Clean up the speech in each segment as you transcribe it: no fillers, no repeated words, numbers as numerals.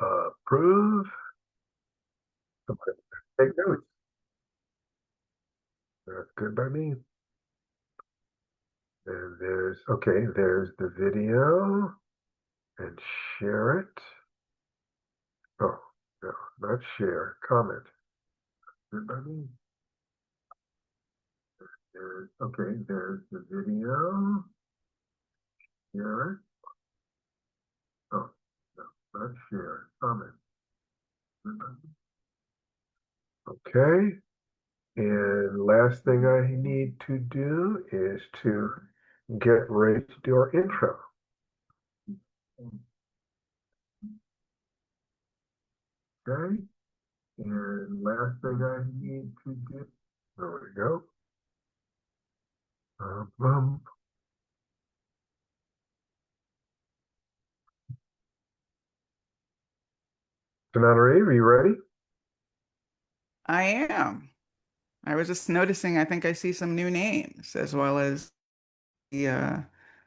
Approve. Take notes. That's good by me. And there's the video and share it. Oh, no, not share, comment. Good by me. There's the video. Share it. Oh, no, not share, comment. Good by me. Okay. And last thing I need to do is to get ready to do our intro. Okay. And last thing I need to do, there we go. Um, Sonata, are you ready? I am. I was just noticing, I think I see some new names as well as the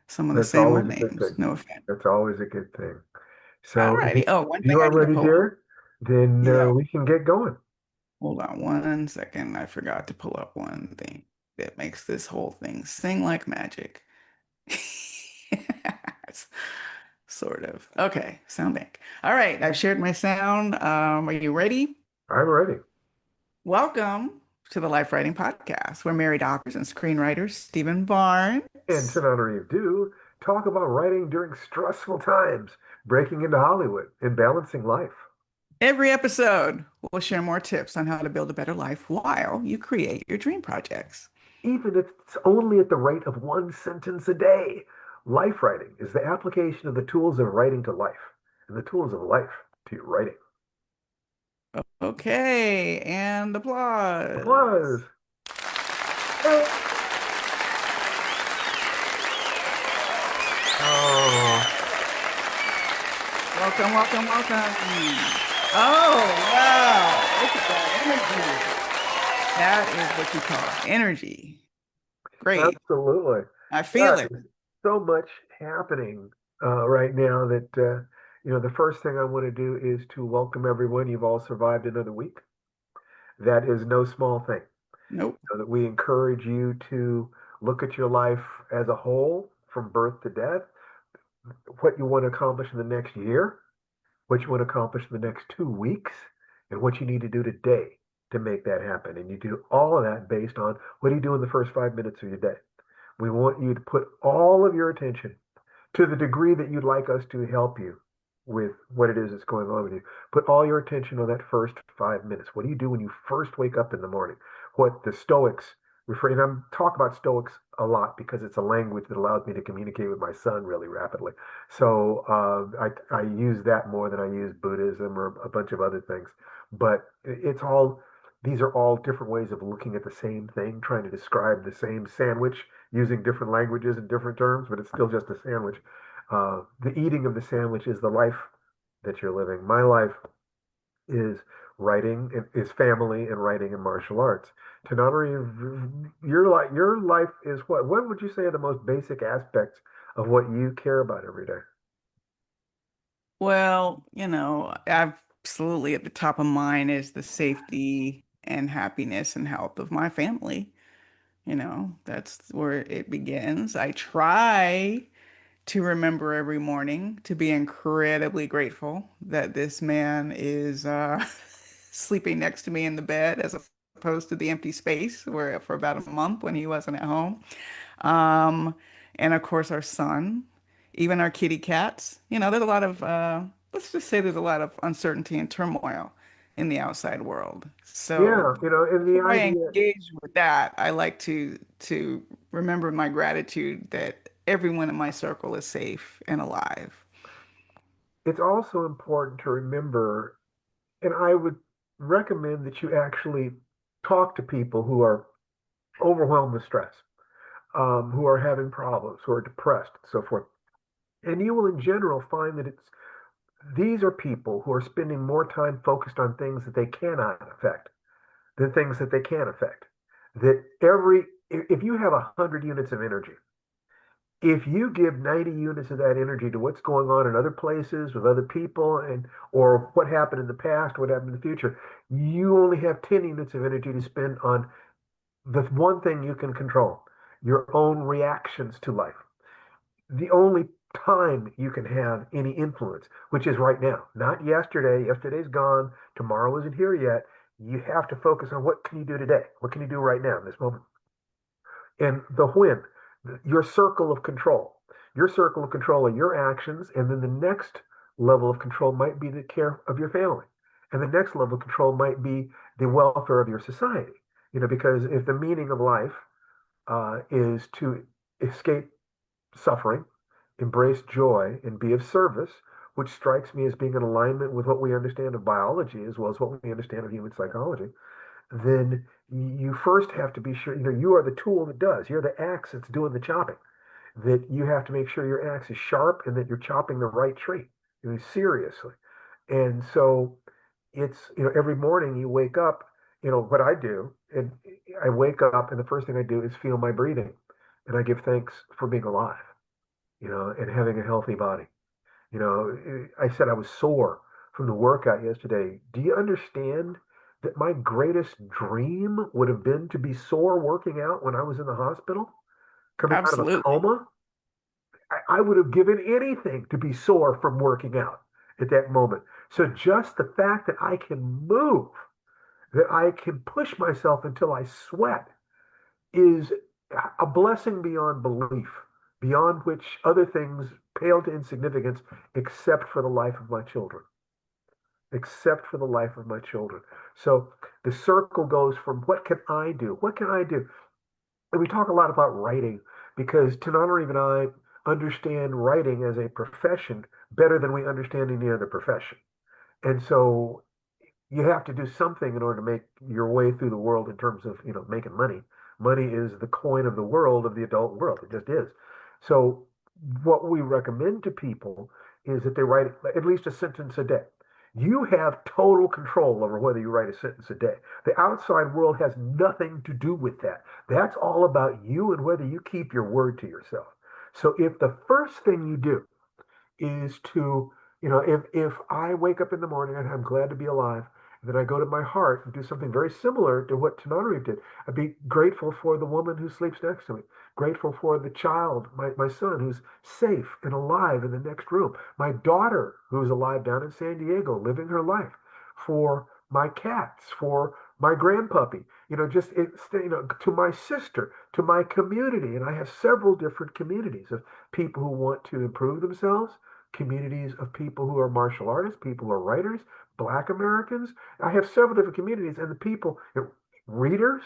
some of the That's same always old a good names. thing. No offense. That's alwaady a good thing. So if Alrighty. Oh, one you thing I are need to ready, pull up. Jared, then Yeah. we can get going. Hold on one second. I forgot to pull up one thing that makes this whole thing sing like magic. Sort of. Okay, sound bank. All right, I've shared my sound. Are you ready? I'm ready. Welcome to the Life Writing Podcast. We're married authors and screenwriters, Stephen And Barnes. Sonata do talk about writing during stressful times, breaking into Hollywood, and balancing life. Every episode, we'll share more tips on how to build a better life while you create your dream projects. Even if it's only at the rate of one sentence a day. Life writing is the application of the tools of writing to life and the tools of life to your writing. Okay, and Applause. applause. Oh, Welcome, welcome, welcome. Oh, wow. Look at that energy. That is what you call energy. Great. absolutely. I Yeah, feel it. there's so much happening right now that, the first thing I want to do is to welcome everyone. You've all survived another week. That is no small thing. Nope. So that we encourage you to look at your life as a whole from birth to death, what you want to accomplish in the next year, what you want to accomplish in the next 2 weeks, and what you need to do today to make that happen. And you do all of that based on what do you do in the first 5 minutes of your day. We want you to put all of your attention to the degree that you'd like us to help you with what it is that's going on with you. Put all your attention on that first 5 minutes. What do you do when you first wake up in the morning? What the Stoics refer, and I'm talk about Stoics a lot because it's a language that allows me to communicate with my son really rapidly. So I use that more than I use Buddhism or a bunch of other things. But it's all these are all different ways of looking at the same thing, trying to describe the same sandwich using different languages and different terms, but it's still just a sandwich. The eating of the sandwich is the life that you're living. My life is writing, is family and writing and martial arts. Tananari, your life is what? What would you say are the most basic aspects of what you care about every day? Well, absolutely at the top of mine is the safety and happiness and health of my family. That's where it begins. I try to remember every morning to be incredibly grateful that this man is sleeping next to me in the bed as opposed to the empty space where for about a month when he wasn't at home. Um, and of course, our son, even our kitty cats. There's a lot of, let's just say there's a lot of uncertainty and turmoil in the outside world. So Yeah, and the before I idea, engage with that, I like to remember my gratitude that everyone in my circle is safe and alive. it's also important to remember, and I would recommend that you actually talk to people who are overwhelmed with stress, who are having problems, who are depressed, and so forth. And you will, in general, find that these are people who are spending more time focused on things that they cannot affect than things that they can affect. That if you have 100 units of energy If you give 90 units of that energy to what's going on in other places with other people and or what happened in the past, what happened in the future, you only have 10 units of energy to spend on the one thing you can control, your own reactions to life. The only time you can have any influence, which is right now, not yesterday. Yesterday's gone. Tomorrow isn't here yet. You have to focus on what can you do today? What can you do right now in this moment? And the when, your circle of control. Your circle of control are your actions, and then the next level of control might be the care of your family. And the next level of control might be the welfare of your society. Because if the meaning of life is to escape suffering, embrace joy, and be of service, which strikes me as being in alignment with what we understand of biology as well as what we understand of human psychology, then you first have to be sure, you are the tool that does. You're the axe that's doing the chopping. That you have to make sure your axe is sharp and that you're chopping the right tree. Seriously. And so every morning you wake up, what I do, and I wake up and the first thing I do is feel my breathing. And I give thanks for being alive, and having a healthy body. I said I was sore from the workout yesterday. Do you understand that my greatest dream would have been to be sore working out when I was in the hospital, coming out of a Absolutely. coma? I would have given anything to be sore from working out at that moment. So just the fact that I can move, that I can push myself until I sweat, is a blessing beyond belief, beyond which other things pale to insignificance, except for the life of my children. Except for the life of my children. So the circle goes from what can I do? What can I do? And we talk a lot about writing because Tananarive and I understand writing as a profession better than we understand any other profession. And so you have to do something in order to make your way through the world in terms of, making money. Money is the coin of the world, of the adult world. It just is. So what we recommend to people is that they write at least a sentence a day. You have total control over whether you write a sentence a day. The outside world has nothing to do with that. That's all about you and whether you keep your word to yourself. So if the first thing you do is to, if I wake up in the morning and I'm glad to be alive, and then I go to my heart and do something very similar to what Tananarive did. I'd be grateful for the woman who sleeps next to me, grateful for the child, my son, who's safe and alive in the next room, my daughter, who's alive down in San Diego, living her life, for my cats, for my grandpuppy, just to my sister, to my community. And I have several different communities of people who want to improve themselves, communities of people who are martial artists, people who are writers, Black Americans. I have several different communities, and the people, readers,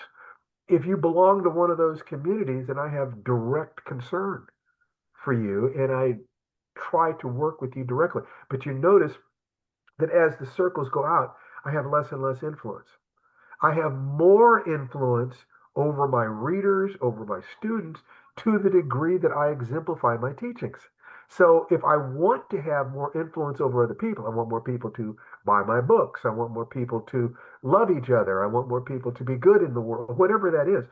if you belong to one of those communities, then I have direct concern for you, and I try to work with you directly. But you notice that as the circles go out, I have less and less influence. I have more influence over my readers, over my students, to the degree that I exemplify my teachings. So if I want to have more influence over other people, I want more people to buy my books. I want more people to love each other. I want more people to be good in the world, whatever that is.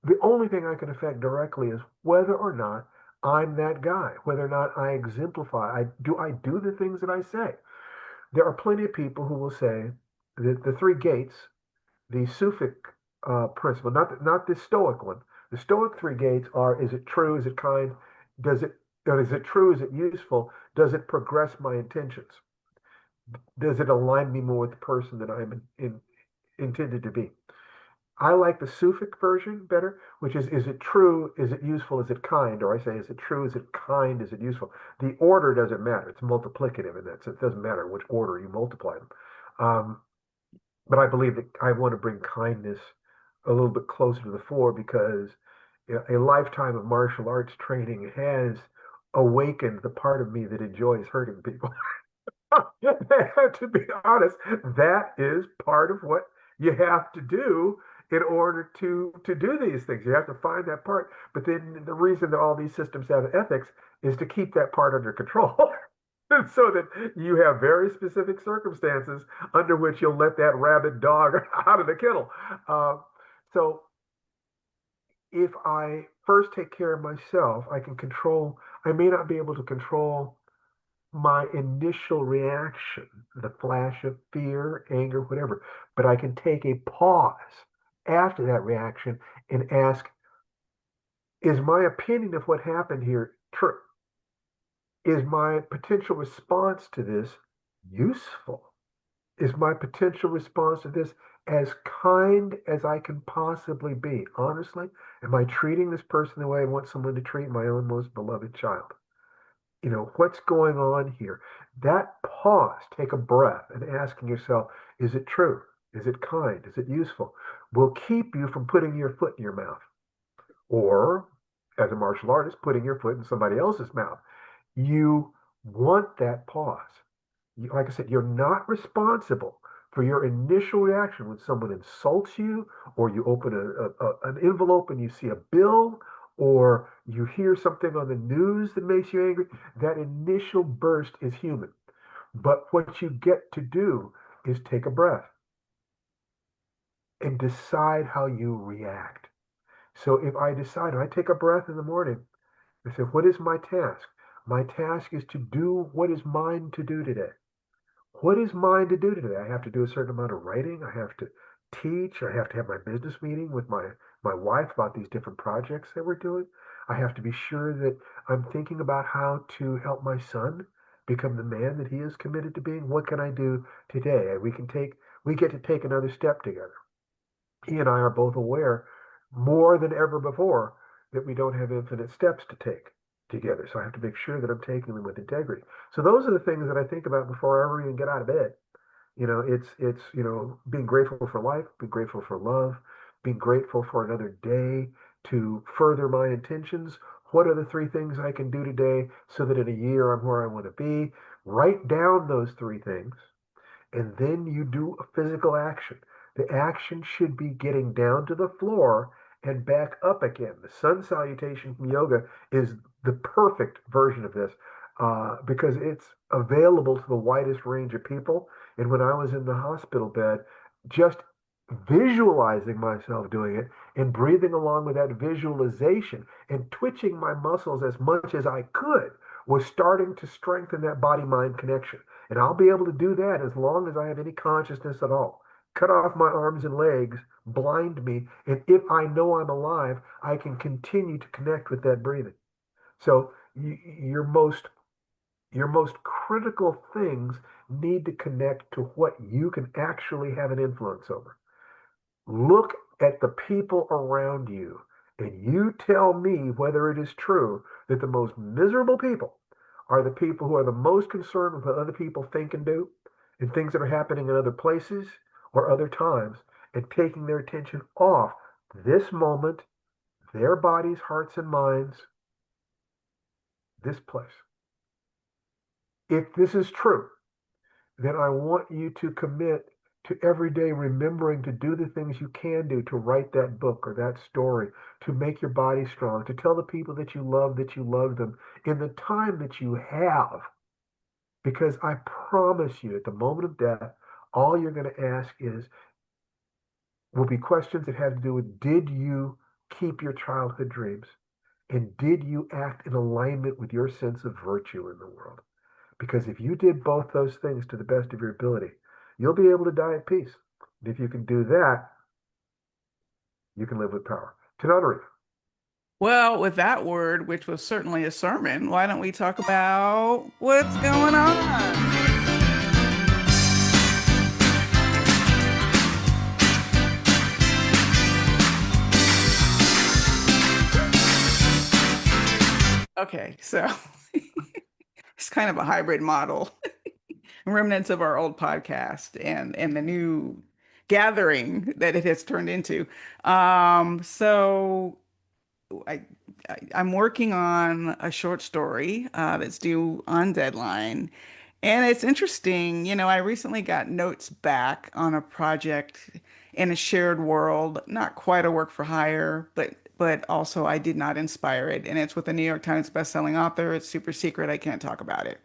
The only thing I can affect directly is whether or not I'm that guy, whether or not I exemplify. I do the things that I say. There are plenty of people who will say that the three gates, the Sufic principle, not the Stoic one. The Stoic three gates are: is it true? Is it kind? Does it is it true? Is it useful? Does it progress my intentions? Does it align me more with the person that I'm intended to be? I like the Sufic version better, which is it true? Is it useful? Is it kind? Or I say, is it true? Is it kind? Is it useful? The order doesn't matter. It's multiplicative in that sense. It doesn't matter which order you multiply them. Um, but I believe that I want to bring kindness a little bit closer to the fore because a lifetime of martial arts training has awakened the part of me that enjoys hurting people. To be honest, that is part of what you have to do in order to do these things. You have to find that part. But then the reason that all these systems have ethics is to keep that part under control. So that you have very specific circumstances under which you'll let that rabid dog out of the kennel. Uh, so if I first take care of myself, I can control, I may not be able to control my initial reaction, the flash of fear, anger, whatever, but I can take a pause after that reaction and ask, is my opinion of what happened here true? Is my potential response to this useful? Is my potential response to this as kind as I can possibly be? Honestly, am I treating this person the way I want someone to treat my own most beloved child? What's going on here? That pause, take a breath and asking yourself, is it true? Is it kind? Is it useful? Will keep you from putting your foot in your mouth or, as a martial artist, putting your foot in somebody else's mouth. You want that pause. Like I said, you're not responsible for your initial reaction when someone insults you, or you open an envelope and you see a bill, or you hear something on the news that makes you angry. That initial burst is human. But what you get to do is take a breath and decide how you react. So if I decide, I take a breath in the morning, I say, what is my task? My task is to do what is mine to do today. What is mine to do today? I have to do a certain amount of writing. I have to teach. I have to have my business meeting with my wife about these different projects that we're doing. I have to be sure that I'm thinking about how to help my son become the man that he is committed to being. What can I do today? We get to take another step together. He and I are both aware more than ever before that we don't have infinite steps to take together. So I have to make sure that I'm taking them with integrity. So those are the things that I think about before I ever even get out of bed. It's being grateful for life, being grateful for love, being grateful for another day to further my intentions. What are the three things I can do today so that in a year I'm where I want to be? Write down those three things and then you do a physical action. The action should be getting down to the floor and back up again. The sun salutation from yoga is the perfect version of this because it's available to the widest range of people. And when I was in the hospital bed, just visualizing myself doing it and breathing along with that visualization and twitching my muscles as much as I could was starting to strengthen that body mind connection. And I'll be able to do that as long as I have any consciousness at all. Cut off my arms and legs, blind me, and if I know I'm alive, I can continue to connect with that breathing. So your most critical things need to connect to what you can actually have an influence over. Look at the people around you, and you tell me whether it is true that the most miserable people are the people who are the most concerned with what other people think and do, and things that are happening in other places or other times, and taking their attention off this moment, their bodies, hearts, and minds, this place. If this is true, then I want you to commit to every day remembering to do the things you can do to write that book or that story, to make your body strong, to tell the people that you love them in the time that you have. Because I promise you, at the moment of death, all you're going to ask will be questions that have to do with, did you keep your childhood dreams? And did you act in alignment with your sense of virtue in the world? Because if you did both those things to the best of your ability, you'll be able to die at peace. And if you can do that, you can live with power. Tananarive. Well, with that word, which was certainly a sermon, why don't we talk about what's going on? Okay, so it's kind of a hybrid model, remnants of our old podcast and the new gathering that it has turned into. So I, I'm working on a short story that's due on deadline. And it's interesting, I recently got notes back on a project in a shared world, not quite a work for hire, but also I did not inspire it. And it's with a New York Times bestselling author. It's super secret. I can't talk about it.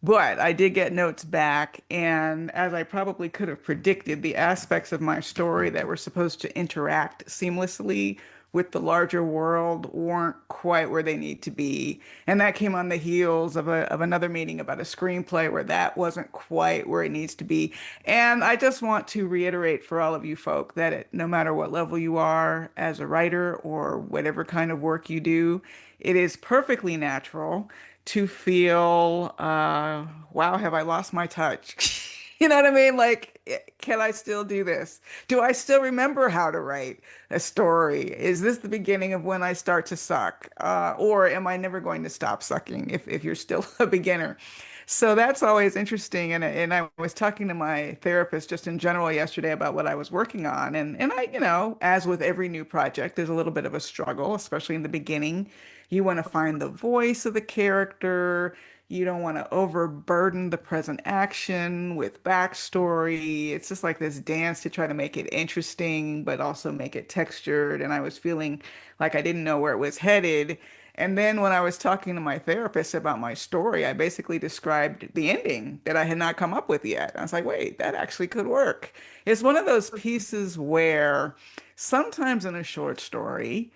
But I did get notes back, and as I probably could have predicted, the aspects of my story that were supposed to interact seamlessly with the larger world weren't quite where they need to be. And that came on the heels of another meeting about a screenplay where that wasn't quite where it needs to be. And I just want to reiterate for all of you folk that no matter what level you are as a writer or whatever kind of work you do, it is perfectly natural to feel, wow, have I lost my touch? You know what I mean? Like, can I still do this? Do I still remember how to write a story? Is this the beginning of when I start to suck? Or am I never going to stop sucking if you're still a beginner? So that's always interesting. And I was talking to my therapist just in general yesterday about what I was working on. And I, as with every new project, there's a little bit of a struggle, especially in the beginning. You want to find the voice of the character. You don't want to overburden the present action with backstory. It's just like this dance to try to make it interesting, but also make it textured. And I was feeling like I didn't know where it was headed. And then when I was talking to my therapist about my story, I basically described the ending that I had not come up with yet. I was like, wait, that actually could work. It's one of those pieces where sometimes in a short story,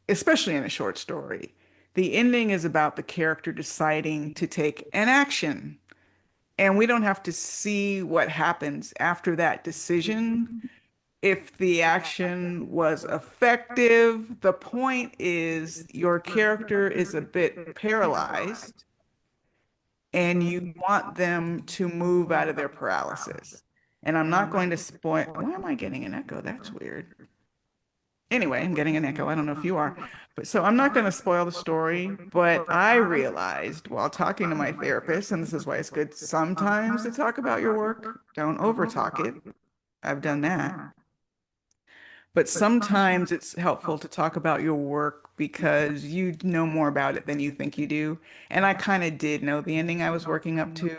especially in a short story, the ending is about the character deciding to take an action. And we don't have to see what happens after that decision. If the action was effective, the point is your character is a bit paralyzed and you want them to move out of their paralysis. And I'm not going to spoil. Why am I getting an echo? That's weird. Anyway, I'm getting an echo. I don't know if you are. But so I'm not going to spoil the story, but I realized while talking to my therapist, and this is why it's good sometimes to talk about your work, don't over talk it. I've done that. But sometimes it's helpful to talk about your work because you know more about it than you think you do. And I kind of did know the ending I was working up to,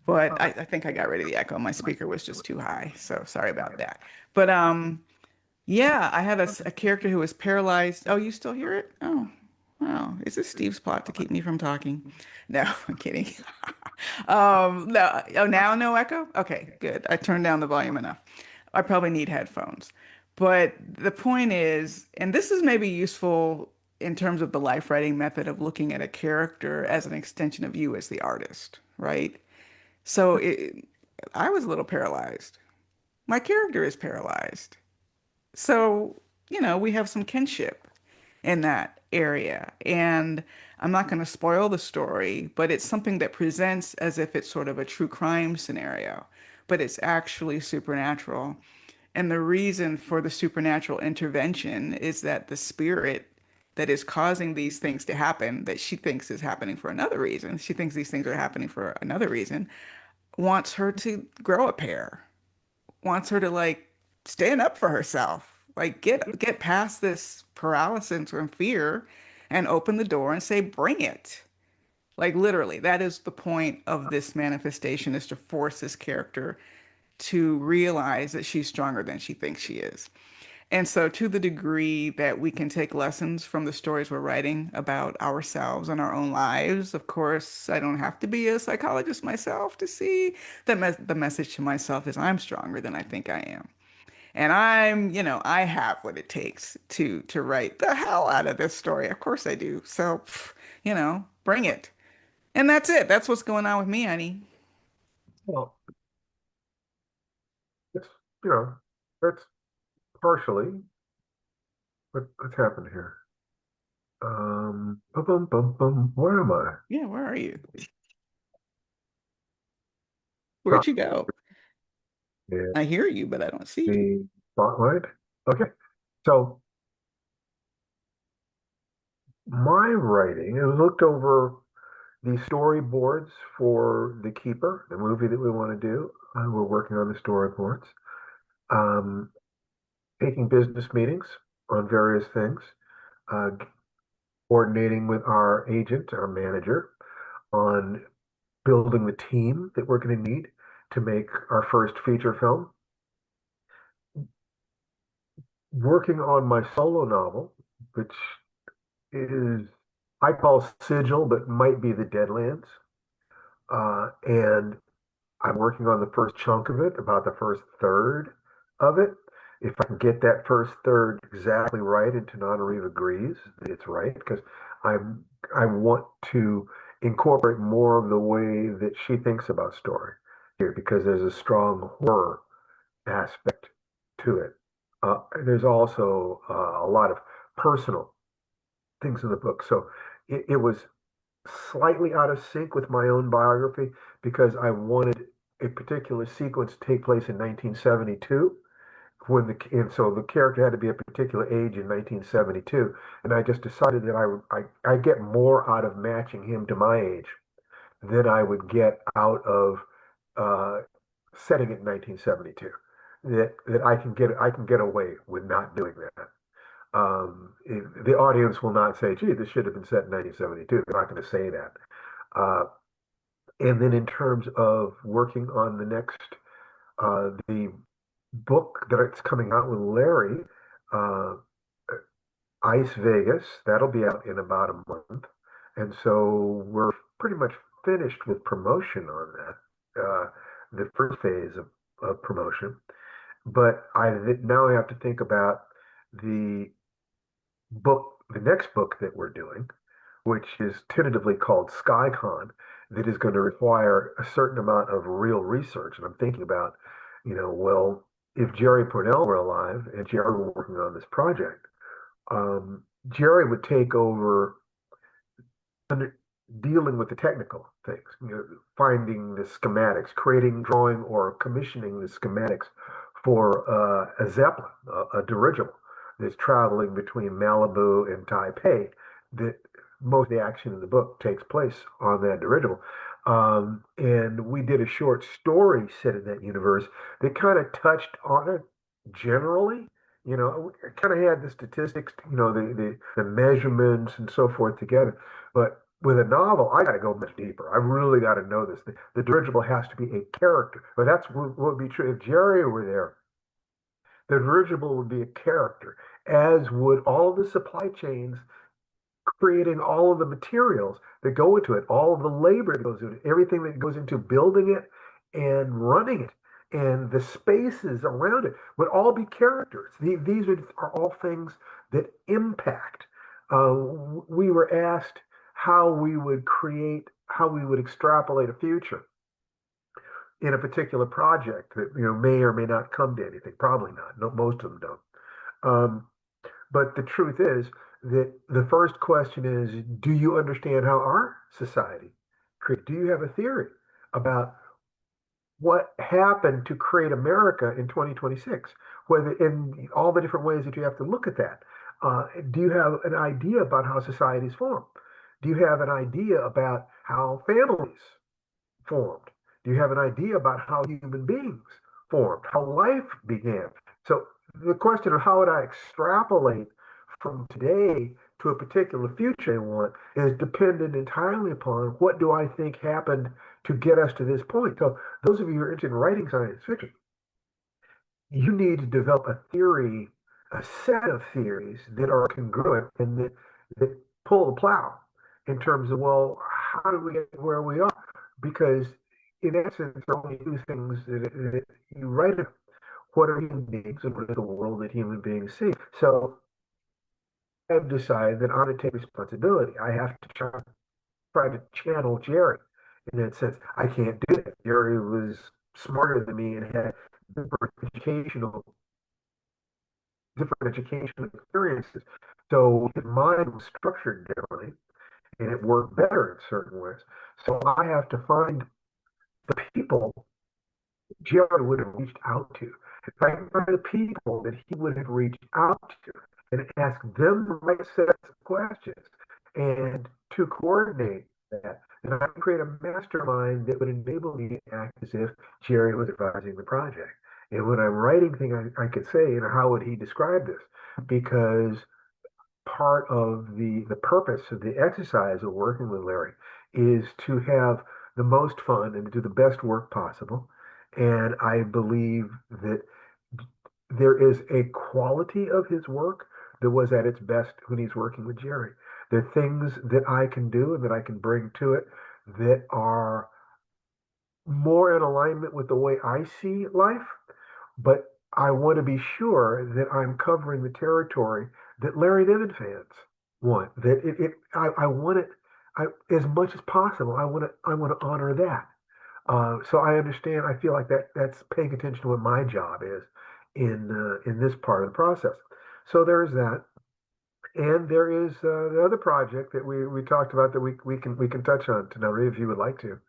but I think I got rid of the echo. My speaker was just too high. So sorry about that. But yeah, I had a character who was paralyzed. Oh, you still hear it? Oh, wow. Is this Steve's plot to keep me from talking? No, I'm kidding. No. Oh, now no echo? Okay, good. I turned down the volume enough. I probably need headphones. But the point is, and this is maybe useful in terms of the life writing method of looking at a character as an extension of you as the artist, right? So I was a little paralyzed. My character is paralyzed. So, we have some kinship in that area. And I'm not going to spoil the story, but it's something that presents as if it's sort of a true crime scenario, but it's actually supernatural. And the reason for the supernatural intervention is that the spirit that is causing these things to happen, that she thinks is happening for another reason, she thinks these things are happening for another reason, wants her to grow a pair, wants her to like stand up for herself, like get past this paralysis and fear and open the door and say, bring it. Like literally, that is the point of this manifestation is to force this character to realize that she's stronger than she thinks she is. And so, to the degree that we can take lessons from the stories we're writing about ourselves and our own lives, of course, I don't have to be a psychologist myself to see that the message to myself is I'm stronger than I think I am. And I have what it takes to write the hell out of this story. Of course I do. So, bring it. And that's it. That's what's going on with me, honey. Well, it's, you know, that's partially what's happened here. Bum, bum, bum. Where am I? Yeah, where are you? Sorry, Where'd you go? yeah, I hear you, but I don't see you. the spotlight. Okay, so my writing, I looked over the storyboards for The Keeper, the movie that we want to do. We're working on the storyboards, um, taking business meetings on various things, uh, coordinating with our agent, our manager, on building the team that we're going to need to make our first feature film, working on my solo novel, which is, I call Sigil, but might be the Deadlands. And I'm working on the first chunk of it, about the first third of it. if I can get that first third exactly right and Tananarive agrees that it's right, because I'm I want to incorporate more of the way that she thinks about story here because there's a strong horror aspect to it. There's also a lot of personal things in the book. So it was slightly out of sync with my own biography because I wanted a particular sequence to take place in 1972 when and so the character had to be a particular age in 1972, and I just decided that I get more out of matching him to my age than I would get out of uh, setting it in 1972. That I can get away with not doing that. The audience will not say, "Gee, this should have been set in 1972." They're not going to say that. Uh, and then in terms of working on the book that's coming out with Larry, uh, Ice Vegas, that'll be out in about a month. And so we're pretty much finished with promotion on that, the first phase of promotion. But now I have to think about the the next book that we're doing, which is tentatively called SkyCon, that is going to require a certain amount of real research. And I'm thinking about, well, if Jerry Pournell were alive and Jerry were working on this project, Jerry would take over under, dealing with the technical things, finding the schematics, creating, drawing, or commissioning the schematics for a Zeppelin, a dirigible that's traveling between Malibu and Taipei. That most of the action in the book takes place on that dirigible. And we did a short story set in that universe that kind of touched on it generally. I kind of had the statistics, the measurements and so forth together. But with a novel, I got to go much deeper. I really got to know this. The dirigible has to be a character. But that's what would be true. If Jerry were there, the dirigible would be a character, as would all the supply chains creating all of the materials that go into it, all of the labor that goes into it, everything that goes into building it and running it, and the spaces around it would all be characters. These are all things that impact. We were asked how we would extrapolate a future in a particular project that may or may not come to anything. Probably not. No, most of them don't. Um, but the truth is that the first question is, do you understand how our society created? Do you have a theory about what happened to create America in 2026? Whether in all the different ways that you have to look at that. Do you have an idea about how societies form? Do you have an idea about how families formed? Do you have an idea about how human beings formed, how life began? So the question of how would I extrapolate from today to a particular future I want is dependent entirely upon what do I think happened to get us to this point. So those of you who are interested in writing science fiction, you need to develop a theory, a set of theories that are congruent and that pull the plow in terms of, well, how do we get where we are? Because in essence, there are only two things that you write about. What are human beings and what is the world that human beings see? So I've decided that I'm going to take responsibility. I have to try to channel Jerry in that sense. I can't do that. Jerry was smarter than me and had educational different educational experiences. So his mind was structured differently and it worked better in certain ways. So I have to find the people Jared would have reached out to. If I can find the people that he would have reached out to and ask them the right sets of questions and to coordinate that, and I can create a mastermind that would enable me to act as if Jerry was advising the project. And when I'm writing things, I could say, how would he describe this? Because part of the purpose of the exercise of working with Larry is to have the most fun and to do the best work possible. And I believe that there is a quality of his work that was at its best when he's working with Jerry. There are things that I can do and that I can bring to it that are more in alignment with the way I see life, but I want to be sure that I'm covering the territory that Larry Niven fans want. That I want it as much as possible. I want to honor that. So I understand. I feel like that's paying attention to what my job is in this part of the process. So there's that, and there is the other project that we talked about that we can touch on tonight if you would like to.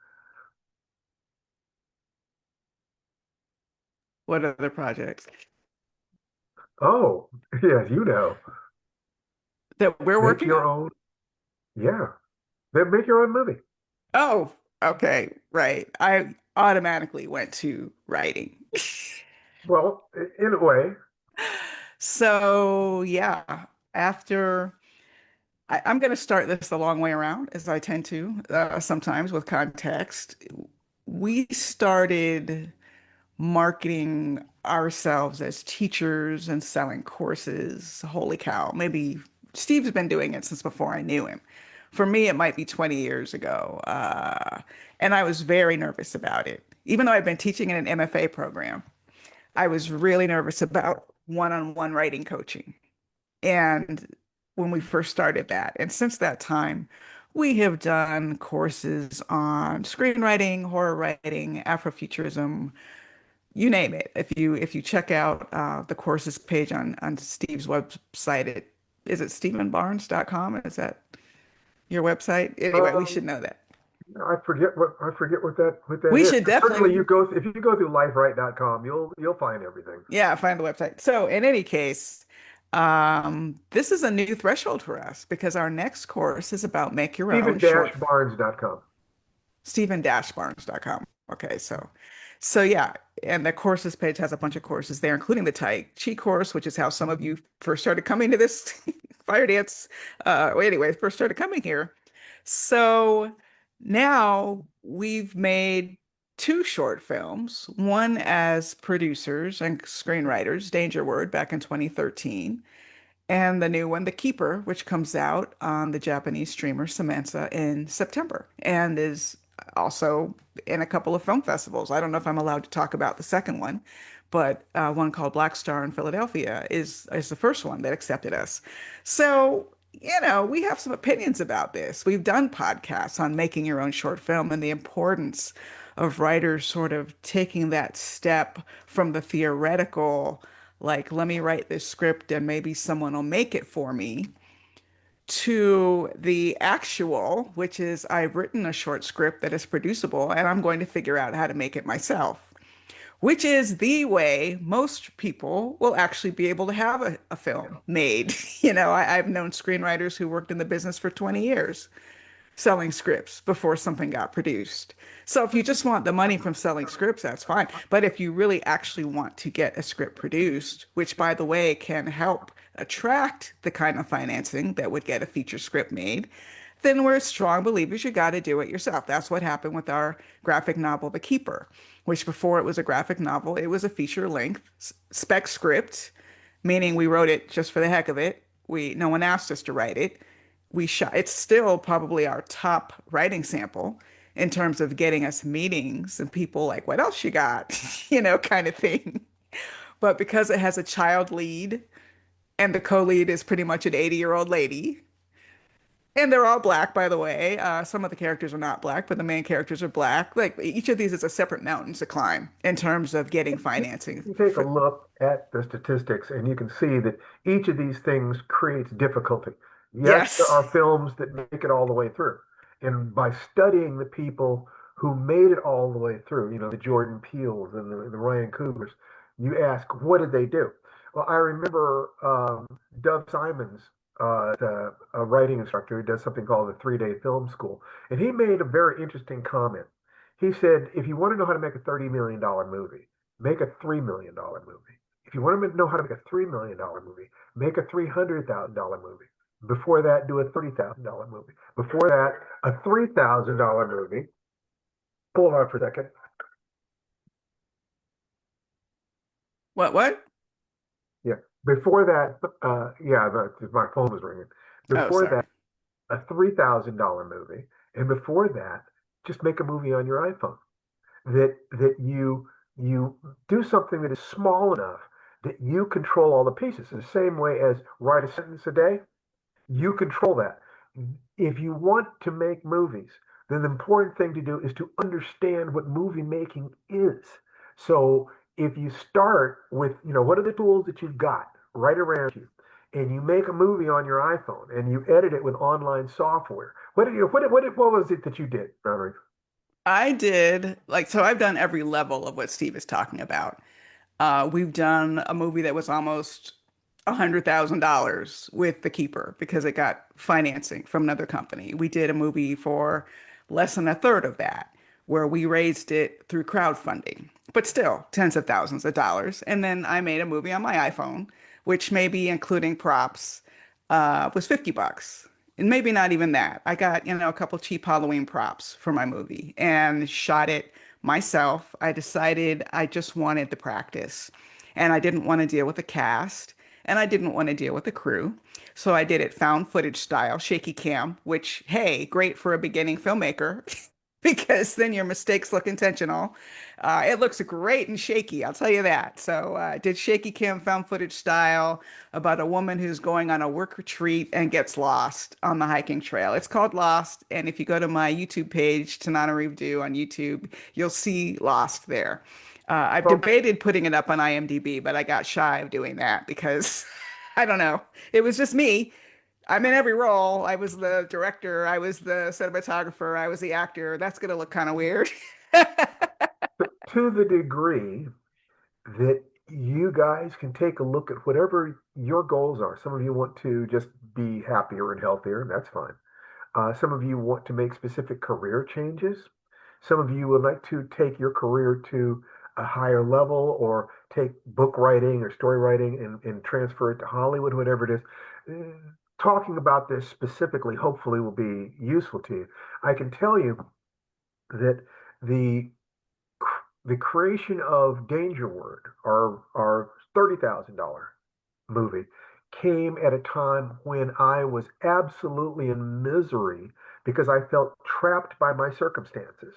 What other projects Oh, yes, you know, that we're make working your on? own. Yeah, then make your own movie. Oh, okay, right. I automatically went to writing. Well, in a way, So, yeah, after I'm going to start this the long way around, as I tend to sometimes with context. We started marketing ourselves as teachers and selling courses. Holy cow. Maybe Steve's been doing it since before I knew him. For me, it might be 20 years ago. And I was very nervous about it. Even though I've been teaching in an MFA program, I was really nervous about one-on-one writing coaching. And when we first started that, and since that time, we have done courses on screenwriting, horror writing, Afrofuturism, you name it. If you check out the courses page on Steve's website, it stephenbarnes.com? Is that your website? Anyway, we um, should know that. I forget what that We is. should But certainly, definitely, if you go through lifewrite.com, you'll find everything. yeah, find the website. So in any case, this is a new threshold for us because our next course is about make your own short Stephen-barnes.com. stephen-barnes.com. Okay, so yeah, and the courses page has a bunch of courses there, including the Tai Chi course, which is how some of you first started coming to this fire dance. Well, anyway, first started coming here. So now we've made two short films, one as producers and screenwriters, Danger Word back in 2013, and the new one, The Keeper, which comes out on the Japanese streamer Samantha in September and is also in a couple of film festivals. I don't know if I'm allowed to talk about the second one, but one called Black Star in Philadelphia is the first one that accepted us. So, we have some opinions about this. We've done podcasts on making your own short film and the importance of writers sort of taking that step from the theoretical, like, let me write this script and maybe someone will make it for me, to the actual, which is I've written a short script that is producible and I'm going to figure out how to make it myself, which is the way most people will actually be able to have a film made. I've known screenwriters who worked in the business for 20 years selling scripts before something got produced. So if you just want the money from selling scripts, that's fine. But if you really actually want to get a script produced, which by the way can help attract the kind of financing that would get a feature script made, then we're strong believers you got to do it yourself. That's what happened with our graphic novel, The Keeper, which before it was a graphic novel, it was a feature length spec script, meaning we wrote it just for the heck of it. No one asked us to write it. We shot. It's still probably our top writing sample in terms of getting us meetings and people like, what else you got? Kind of thing. But because it has a child lead and the co-lead is pretty much an 80-year-old lady, and they're all black, by the way. Some of the characters are not black, but the main characters are black. Like each of these is a separate mountain to climb in terms of getting financing. You take a look at the statistics and you can see that each of these things creates difficulty. Yes, there Yes. are films that make it all the way through. And by studying the people who made it all the way through, the Jordan Peels and the Ryan Coogers, you ask, what did they do? Well, I remember Doug Simons, a writing instructor who does something called the 3-day film school. And he made a very interesting comment. He said, if you want to know how to make a $30 million movie, make a $3 million movie. If you want to know how to make a $3 million movie, make a $300,000 movie. Before that, do a $30,000 movie. Before that, a $3,000 movie. Hold on for a second. What? Yeah. Before that, yeah, my phone was ringing. Oh, Before sorry. that, a $3,000 movie. And before that, just make a movie on your iPhone. That you do something that is small enough that you control all the pieces. In the same way as write a sentence a day, you control that. If you want to make movies, then the important thing to do is to understand what movie making is. So if you start with, what are the tools that you've got right around you, and you make a movie on your iPhone and you edit it with online software, what was it that you did, Valerie? I did like so I've done every level of what Steve is talking about. We've done a movie that was almost $100,000 with The Keeper because it got financing from another company. We did a movie for less than a third of that, where we raised it through crowdfunding, but still tens of thousands of dollars. And then I made a movie on my iPhone, which maybe including props, was $50. And maybe not even that. I got, a couple cheap Halloween props for my movie and shot it myself. I decided I just wanted the practice and I didn't want to deal with the cast and I didn't want to deal with the crew. So I did it found footage style, shaky cam, which, hey, great for a beginning filmmaker because then your mistakes look intentional. It looks great and shaky, I'll tell you that. So I did shaky cam found footage style about a woman who's going on a work retreat and gets lost on the hiking trail. It's called Lost, and if you go to my YouTube page, Tanana Review on YouTube, you'll see Lost there. I've Folks, debated putting it up on IMDb, but I got shy of doing that because I don't know. It was just me. I'm in every role. I was the director, I was the cinematographer, I was the actor. That's gonna look kind of weird. to the degree that you guys can take a look at whatever your goals are. Some of you want to just be happier and healthier, and that's fine. Some of you want to make specific career changes. Some of you would like to take your career to a higher level or take book writing or story writing and transfer it to Hollywood, whatever it is. Uh, Talking about this specifically, hopefully, will be useful to you. I can tell you that the the creation of Danger Word, our $30,000 movie, came at a time when I was absolutely in misery because I felt trapped by my circumstances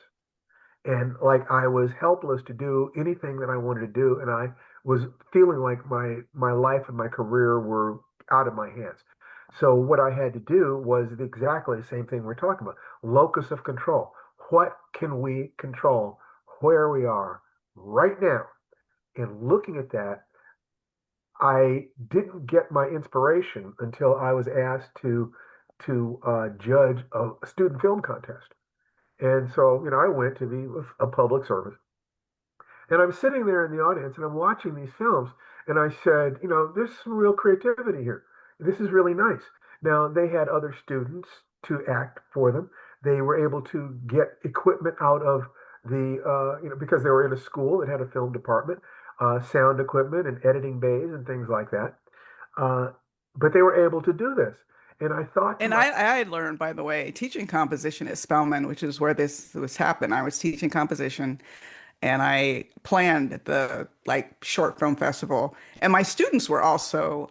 and like I was helpless to do anything that I wanted to do, and I was feeling like my life and my career were out of my hands. So what I had to do was exactly the same thing we're talking about: locus of control. What can we control? Where we are right now. And looking at that, I didn't get my inspiration until I was asked to judge a student film contest. And so, I went to be a public service. And I'm sitting there in the audience and I'm watching these films. And I said, there's some real creativity here. This is really nice. Now, they had other students to act for them. They were able to get equipment out of because they were in a school that had a film department, sound equipment and editing bays and things like that. Uh, but they were able to do this. And I thought to And myself, I learned, by the way, teaching composition at Spelman, which is where this was happened. I was teaching composition and I planned the like short film festival. And my students were also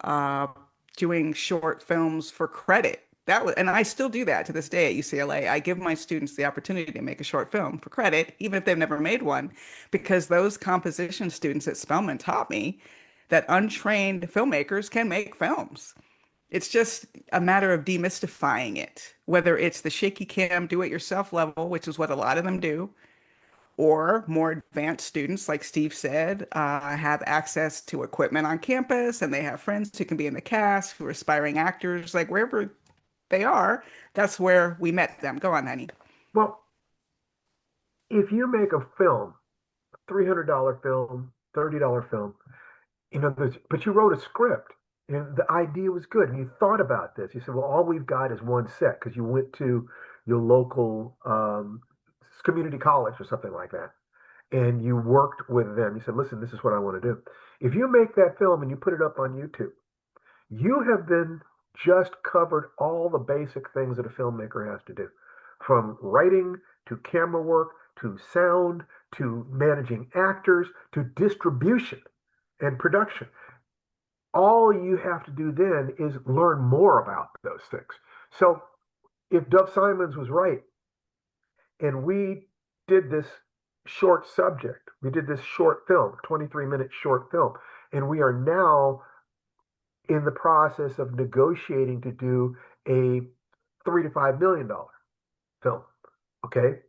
doing short films for credit. That was, and I still do that to this day at UCLA. I give my students the opportunity to make a short film for credit, even if they've never made one, because those composition students at Spelman taught me that untrained filmmakers can make films. It's just a matter of demystifying it, whether it's the shaky cam do it yourself level, which is what a lot of them do, or more advanced students, like Steve said, have access to equipment on campus and they have friends who can be in the cast, who are aspiring actors, like wherever they are, that's where we met them. Go on, honey. well, if you make a film, $300 film, $30 film, but you wrote a script and the idea was good and you thought about this. You said, well, all we've got is one set because you went to your local community college or something like that. And you worked with them. You said, listen, this is what I want to do. If you make that film and you put it up on YouTube, you have then just covered all the basic things that a filmmaker has to do, from writing to camera work to sound to managing actors to distribution and production. All you have to do then is learn more about those things. So if Dove Simons was right, and we did this short subject, we did this short film, 23-minute short film, And we are now in the process of negotiating to do a $3 to $5 million film, okay,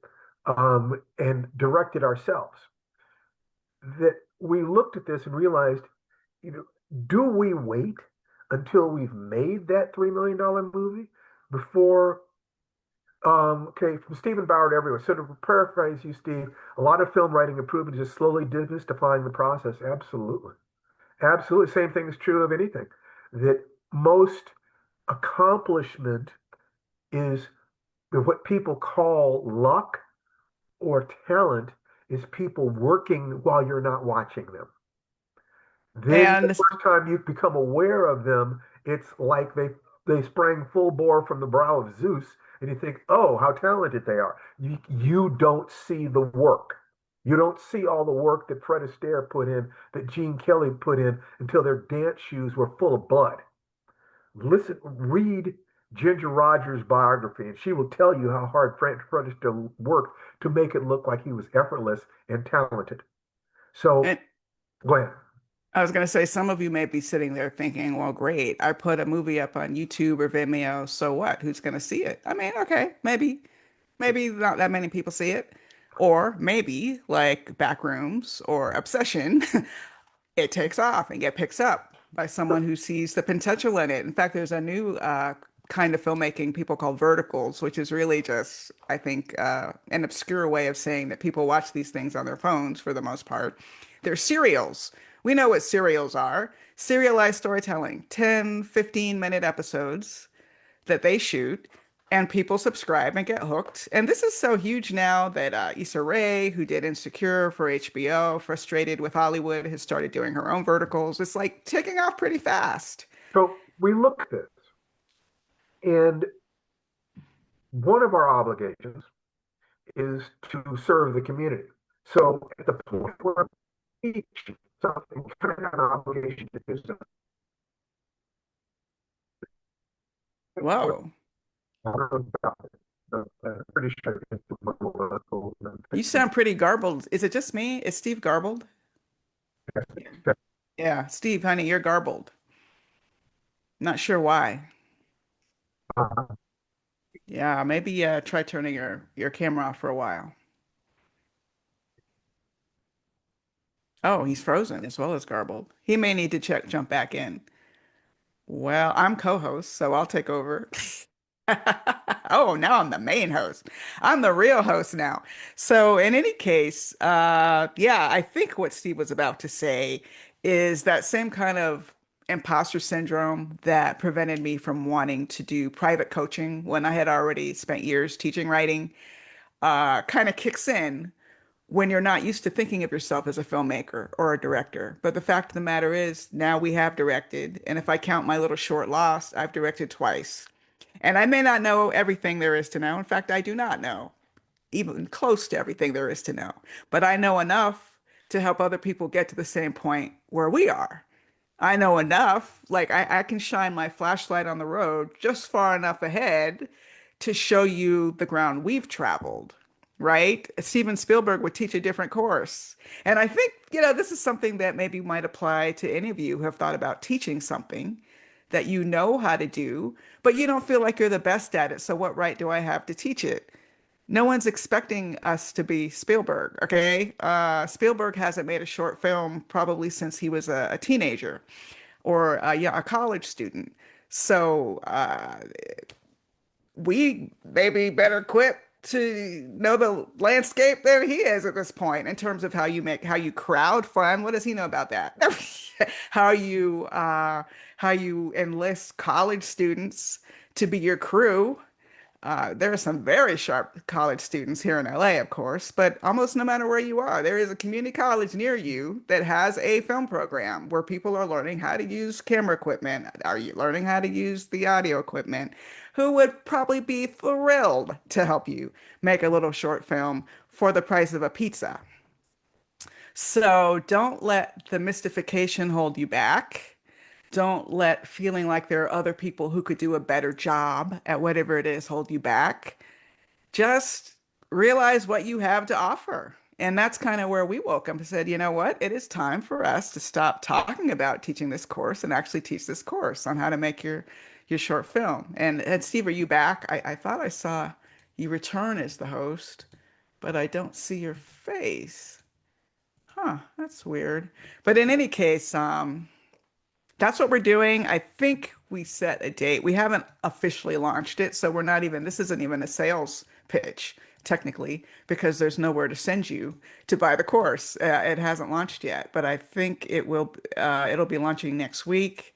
and direct it ourselves. That we looked at this and realized, you know, do we wait until we've made that $3 million movie before? Okay, from Stephen Bauer to everyone. So to paraphrase you, Steve, a lot of film writing improvement is just slowly demystifying the process. Absolutely. Absolutely. Same thing is true of anything. That most accomplishment is what people call luck or talent is people working while you're not watching them. Then the And first time you become aware of them, it's like they sprang full bore from the brow of Zeus, and you think, oh, how talented they are. You don't see the work. You don't see all the work that Fred Astaire put in, that Gene Kelly put in, until their dance shoes were full of blood. Listen, read Ginger Rogers' biography, and she will tell you how hard Fred Astaire worked to make it look like he was effortless and talented. So and go ahead. I was going to say, some of you may be sitting there thinking, well, great, I put a movie up on YouTube or Vimeo, so what? Who's going to see it? I mean, okay, maybe not that many people see it. Or maybe, like Backrooms or Obsession, it takes off and get picked up by someone who sees the potential in it. In fact, there's a new kind of filmmaking people call verticals, which is really just, I think, an obscure way of saying that people watch these things on their phones for the most part. They're serials. We know what serials are. Serialized storytelling, 10, 15-minute episodes that they shoot, and people subscribe and get hooked. And this is so huge now that Issa Rae, who did Insecure for HBO, frustrated with Hollywood, has started doing her own verticals. It's like taking off pretty fast. So we look at this, and one of our obligations is to serve the community. So at the point where we teach something, we kind of have an obligation to do something. Whoa. I'm pretty sure it's You sound pretty garbled. Is it just me? Is Steve garbled? Yeah. Yeah, Steve, honey, you're garbled. Not sure why. Yeah, maybe try turning your camera off for a while. Oh, he's frozen as well as garbled. He may need to jump back in. Well, I'm co-host, so I'll take over. Oh, now I'm the main host. I'm the real host now. So in any case, yeah, I think what Steve was about to say is that same kind of imposter syndrome that prevented me from wanting to do private coaching when I had already spent years teaching writing, kind of kicks in when you're not used to thinking of yourself as a filmmaker or a director. But the fact of the matter is, now we have directed. And if I count my little short Lost, I've directed twice. And I may not know everything there is to know. In fact, I do not know even close to everything there is to know. But I know enough to help other people get to the same point where we are. I know enough, like I can shine my flashlight on the road just far enough ahead to show you the ground we've traveled, right? Steven Spielberg would teach a different course. And I think, this is something that maybe might apply to any of you who have thought about teaching something that you know how to do, but you don't feel like you're the best at it. So what right do I have to teach it? No one's expecting us to be Spielberg, okay? Spielberg hasn't made a short film probably since he was a teenager or yeah, a college student. So we maybe better quit to know the landscape than he is at this point in terms of how you crowd fund. What does he know about that? How you how you enlist college students to be your crew. There are some very sharp college students here in LA, of course, but almost no matter where you are, there is a community college near you that has a film program where people are learning how to use camera equipment. Are you learning how to use the audio equipment? Who would probably be thrilled to help you make a little short film for the price of a pizza. So don't let the mystification hold you back. Don't let feeling like there are other people who could do a better job at whatever it is hold you back. Just realize what you have to offer And that's kind of where we woke up and said, you know what? It is time for us to stop talking about teaching this course and actually teach this course on how to make your short film. And Steve, are you back? I thought I saw you return as the host, but I don't see your face. Huh, that's weird. But in any case, that's what we're doing. I think we set a date. We haven't officially launched it, so we're not even, this isn't even a sales pitch, technically, because there's nowhere to send you to buy the course. It hasn't launched yet, but I think it'll be launching next week.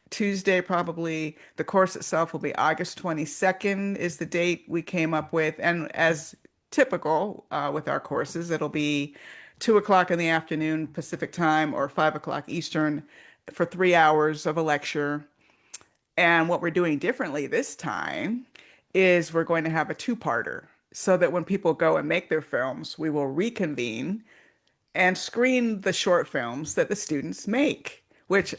Tuesday, probably. The course itself will be August 22nd is the date we came up with. And as typical with our courses, it'll be 2 o'clock in the afternoon Pacific time or 5 o'clock Eastern for 3 hours of a lecture. And what we're doing differently this time is we're going to have a two-parter so that when people go and make their films, we will reconvene and screen the short films that the students make, which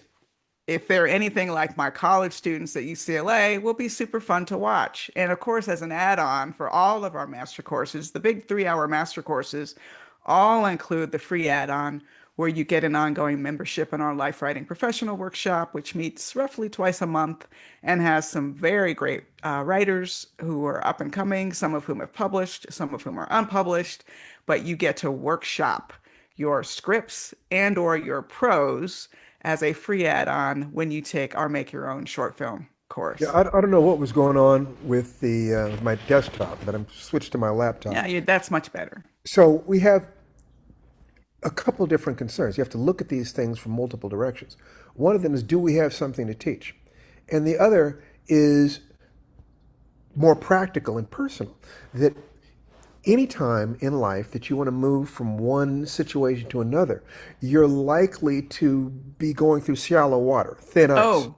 if they're anything like my college students at UCLA, will be super fun to watch. And of course, as an add-on for all of our master courses, the big 3 hour master courses all include the free add-on where you get an ongoing membership in our Life Writing Professional Workshop, which meets roughly twice a month and has some very great writers who are up and coming, some of whom have published, some of whom are unpublished, but you get to workshop your scripts and or your prose as a free add-on when you take our Make Your Own short film Yeah, course. I don't know what was going on with the with my desktop, but I'm switched to my laptop. Yeah, that's much better. So we have a couple different concerns. You have to look at these things from multiple directions. One of them is, do we have something to teach? And the other is more practical and personal. That any time in life that you want to move from one situation to another, you're likely to be going through shallow water, thin ice. Oh,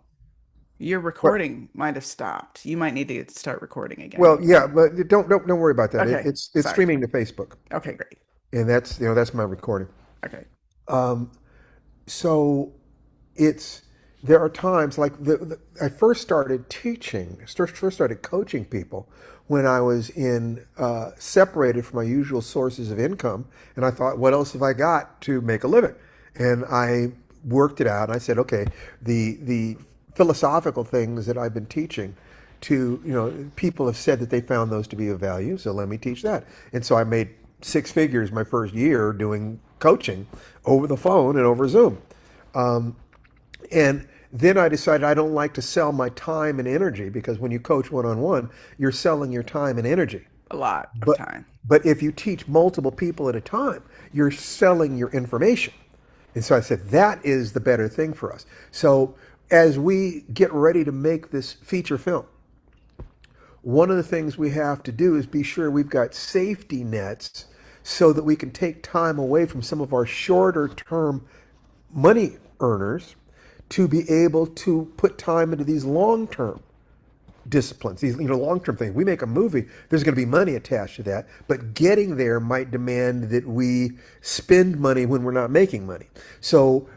your Well, recording might have stopped. You might need to start recording well, again. yeah, but don't worry about that. Okay, It's sorry. streaming to Facebook, Okay, great. and that's my recording. Okay. Um, so it's there are times like I first started teaching, first started coaching people when I was in separated from my usual sources of income, and I thought, what else have I got to make a living? And I worked it out. And I said, okay, the philosophical things that I've been teaching to people have said that they found those to be of value, so let me teach that. And so I made six figures my first year doing coaching over the phone and over Zoom. And then I decided I don't like to sell my time and energy, because when you coach one-on-one, you're selling your time and energy. A lot of But time. but if you teach multiple people at a time, you're selling your information. And so I said that is the better thing for us. So as we get ready to make this feature film, one of the things we have to do is be sure we've got safety nets so that we can take time away from some of our shorter term money earners to be able to put time into these long term disciplines, these long term things. We make a movie, there's going to be money attached to that, but getting there might demand that we spend money when we're not making money. So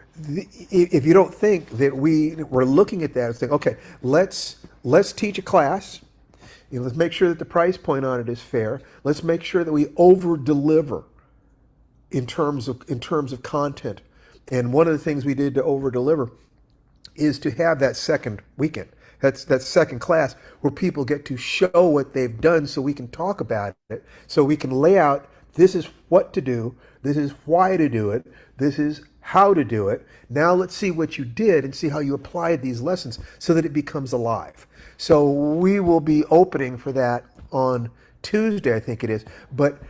if you don't think that we're looking at that and saying, okay, let's teach a class. Let's make sure that the price point on it is fair. Let's make sure that we over deliver in terms of content. And one of the things we did to over deliver is to have that second weekend. That's that second class where people get to show what they've done, so we can talk about it, so we can lay out, this is what to do, this is why to do it, this is how to do it. Now let's see what you did and see how you applied these lessons so that it becomes alive. So we will be opening for that on Tuesday, I think it is. But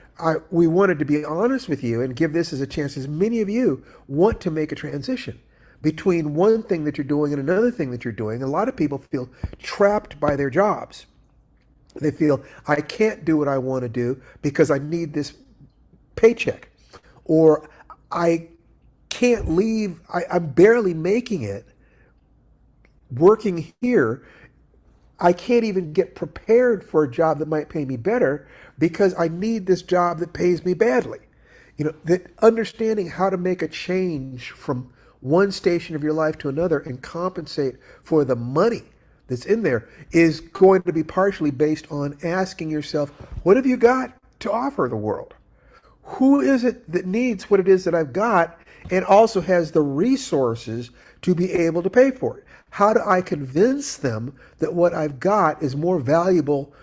we wanted to be honest with you and give this as a chance, as many of you want to make a transition between one thing that you're doing and another thing that you're doing. A lot of people feel trapped by their jobs. They feel, I can't do what I want to do because I need this paycheck. Or I can't leave, I'm barely making it working here. I can't even get prepared for a job that might pay me better because I need this job that pays me badly. That understanding how to make a change from one station of your life to another and compensate for the money that's in there is going to be partially based on asking yourself, what have you got to offer the world? Who is it that needs what it is that I've got and also has the resources to be able to pay for it? How do I convince them that what I've got is more valuable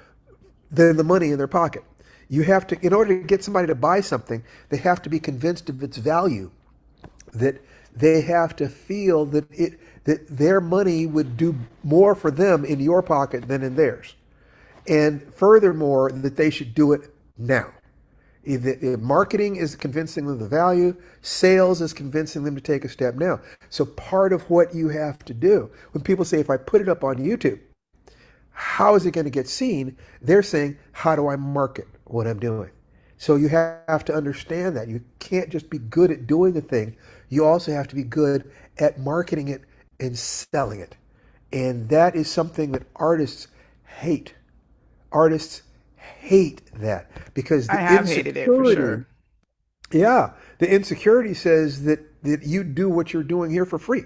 than the money in their pocket? You have to, in order to get somebody to buy something, they have to be convinced of its value, that they have to feel that their money would do more for them in your pocket than in theirs. And furthermore, that they should do it now. If marketing is convincing them of the value, sales is convincing them to take a step now. So part of what you have to do, when people say, if I put it up on YouTube, how is it going to get seen? They're saying, how do I market what I'm doing? So you have to understand that. You can't just be good at doing a thing. You also have to be good at marketing it and selling it. And that is something that artists hate. Artists hate that because I the have hated it for insecurity, sure. yeah, the insecurity says that you do what you're doing here for free.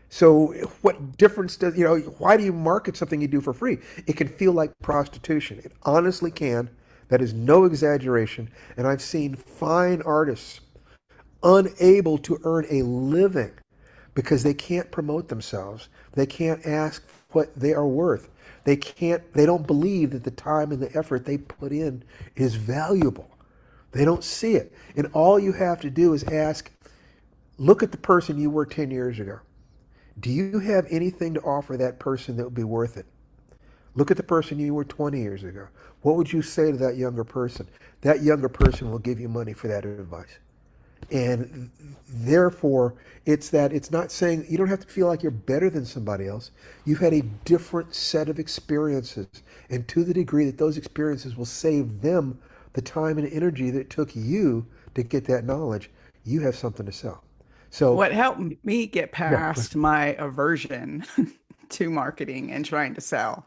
So what difference does, why do you market something you do for free? It can feel like prostitution. It honestly can. That is no exaggeration. And I've seen fine artists unable to earn a living because they can't promote themselves. They can't ask what they are worth. They don't believe that the time and the effort they put in is valuable. They don't see it. And all you have to do is ask, look at the person you were 10 years ago. Do you have anything to offer that person that would be worth it? Look at the person you were 20 years ago. What would you say to that younger person? That younger person will give you money for that advice. And therefore, it's not saying you don't have to feel like you're better than somebody else. You've had a different set of experiences. And to the degree that those experiences will save them the time and energy that it took you to get that knowledge, you have something to sell. So, What helped me get yeah. past my aversion to marketing and trying to sell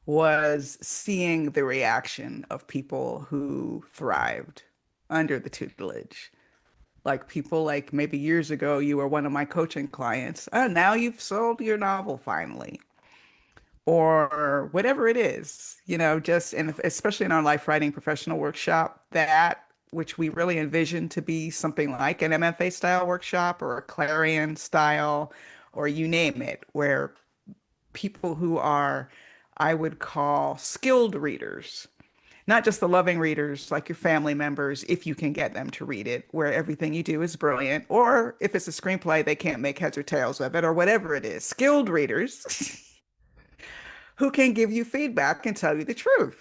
was seeing the reaction of people who thrived under the tutelage. Like people like maybe years ago, you were one of my coaching clients. Oh, now you've sold your novel finally, or whatever it is, just and especially in our life writing professional workshop, that which we really envision to be something like an MFA style workshop or a Clarion style, or you name it, where people who are, I would call skilled readers, not just the loving readers like your family members, if you can get them to read it, where everything you do is brilliant, or if it's a screenplay, they can't make heads or tails of it, or whatever it is. Skilled readers who can give you feedback and tell you the truth.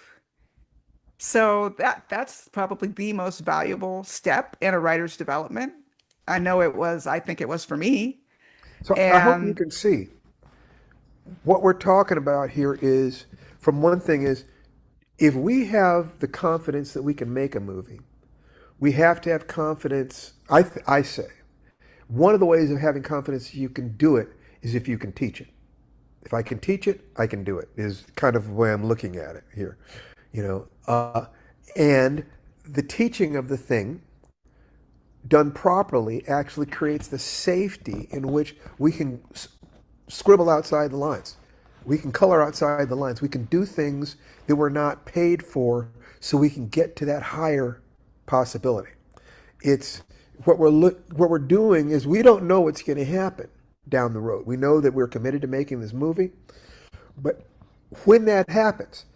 So that's probably the most valuable step in a writer's development. I think it was for me. So I hope you And can see what we're talking about here is, from one thing is, if we have the confidence that we can make a movie, we have to have confidence. I say one of the ways of having confidence you can do it is if you can teach it. If I can teach it, I can do it, is kind of the way I'm looking at it here. You know, and the teaching of the thing done properly actually creates the safety in which we can scribble outside the lines. We can color outside the lines. We can do things that we're not paid for so we can get to that higher possibility. It's what we're doing is we don't know what's going to happen down the road. We know that we're committed to making this movie, but when that happens,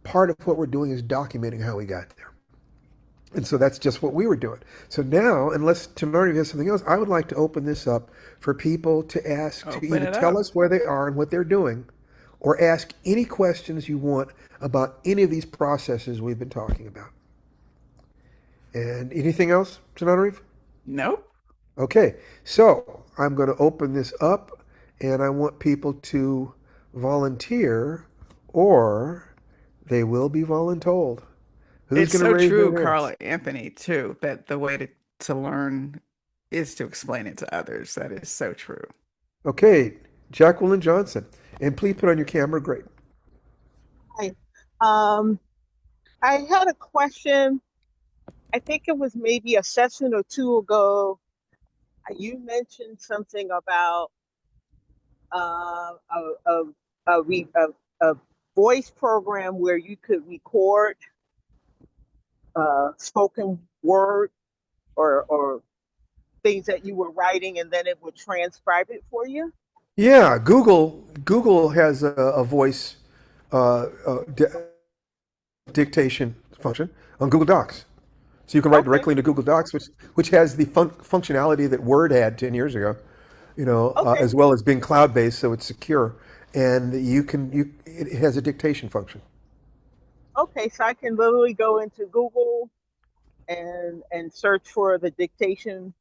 part of what we're doing is documenting how we got there. And so that's just what we were doing. So now, unless Tenari has something else, I would like to open this up for people to ask, to open either it tell up. us where they are and what they're doing, or ask any questions you want about any of these processes we've been talking about. And anything else, Tenari? Nope. Okay, so I'm going to open this up, and I want people to volunteer, or they will be voluntold. Who's It's going to so raise their true, hand? Carla Anthony, too, that the way to learn is to explain it to others. That is so true. Okay, Jacqueline Johnson. And please put on your camera. Great. Hi. Um, I had a question. I think it was maybe a session or two ago. You mentioned something about uh, a, a, a voice program where you could record spoken word. or things that you were writing and then it would transcribe it for you? Yeah, Google has a voice uh, uh, di dictation function on Google Docs. So you can write Okay, directly into Google Docs, which has the functionality that Word had 10 years ago, okay, as well as being cloud-based, so it's secure. And it has a dictation function. okay. So I can literally go into Google and search for the dictation.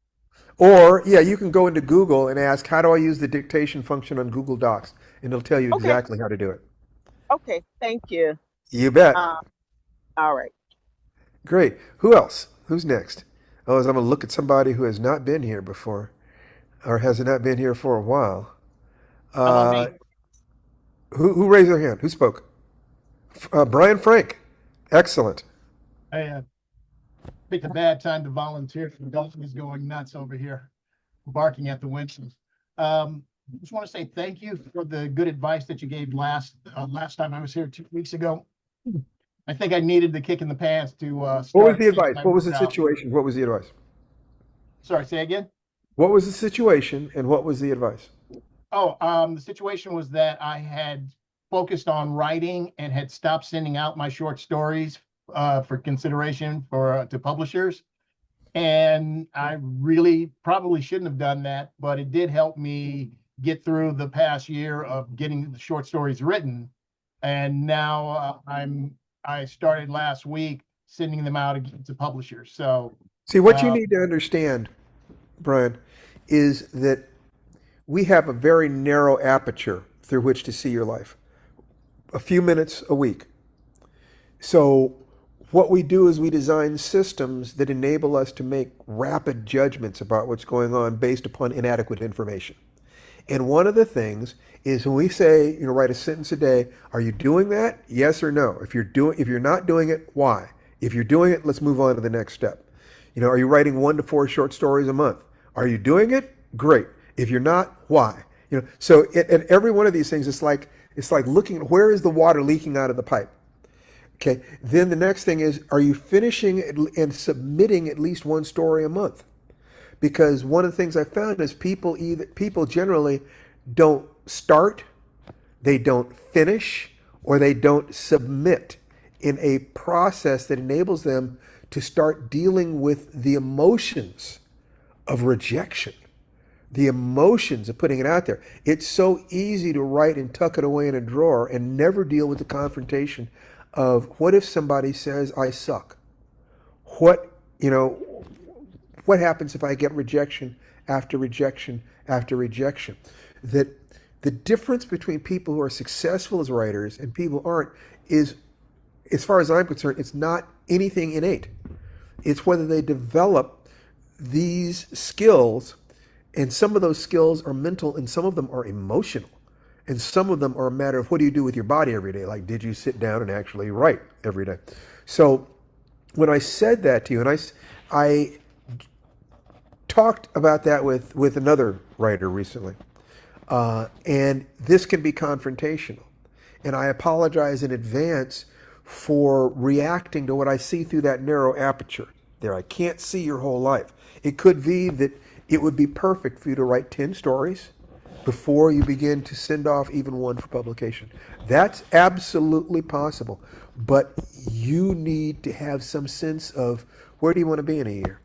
Or, yeah, you can go into Google and ask, how do I use the dictation function on Google Docs? And it'll tell you Okay, exactly how to do it. okay. Thank you. You bet. Um, all right. Great. Who else? Who's next? Oh, I'm going to look at somebody who has not been here before or has not been here for a while. How about Uh, me? who raised their hand? Who spoke? Brian Frank. Excellent. I picked a bad time to volunteer. The dolphin is going nuts over here, barking at the windshield. Just want to say thank you for the good advice that you gave last time I was here 2 weeks ago. I think I needed the kick in the pants to What was start the getting advice? my What was word the out. situation? What was the advice? Sorry, say again. What was the situation and what was the advice? Oh, the situation was that I had focused on writing and had stopped sending out my short stories for consideration for to publishers. And I really probably shouldn't have done that, but it did help me get through the past year of getting the short stories written. And now I started last week sending them out again to publishers. So See, what you uh, need to understand, Brian, is that we have a very narrow aperture through which to see your life. A few minutes a week. So what we do is we design systems that enable us to make rapid judgments about what's going on based upon inadequate information. And one of the things is when we say, write a sentence a day, are you doing that? Yes or no? If you're not doing it, why? If you're doing it, let's move on to the next step. Are you writing 1 to 4 short stories a month? Are you doing it? Great. If you're not, why? So at every one of these things, it's like looking at where is the water leaking out of the pipe. Okay. Then the next thing is, are you finishing and submitting at least one story a month? Because one of the things I found is people generally don't start, they don't finish, or they don't submit in a process that enables them to start dealing with the emotions of rejection, the emotions of putting it out there. It's so easy to write and tuck it away in a drawer and never deal with the confrontation of what if somebody says I suck? What, you know, what happens if I get rejection after rejection after rejection? That the difference between people who are successful as writers and people who aren't is, as far as I'm concerned, it's not anything innate. It's whether they develop these skills, and some of those skills are mental and some of them are emotional. And some of them are a matter of what do you do with your body every day? Like, did you sit down and actually write every day? So when I said that to you, and I talked about that with another writer recently, and this can be confrontational. And I apologize in advance for reacting to what I see through that narrow aperture there. I can't see your whole life. It could be that it would be perfect for you to write 10 stories before you begin to send off even one for publication. That's absolutely possible. But you need to have some sense of where do you want to be in a year?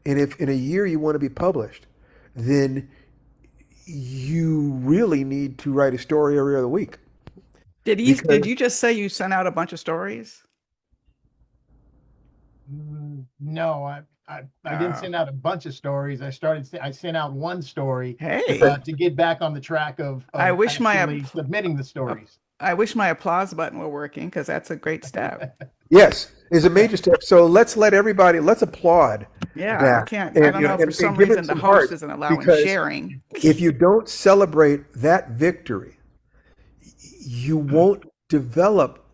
And if in a year you want to be published, then you really need to write a story every other week. Did Because you just say you sent out a bunch of stories? no, I didn't Oh, send out a bunch of stories. I sent out one story hey, to get back on the track I of wish my actually submitting the stories. I wish my applause button were working because that's a great step. yes, is a major step. So let's applaud Yeah, I that, can't. I and don't know, for and some give it reason the some host heart, isn't allowing because sharing. if you don't celebrate that victory, you won't develop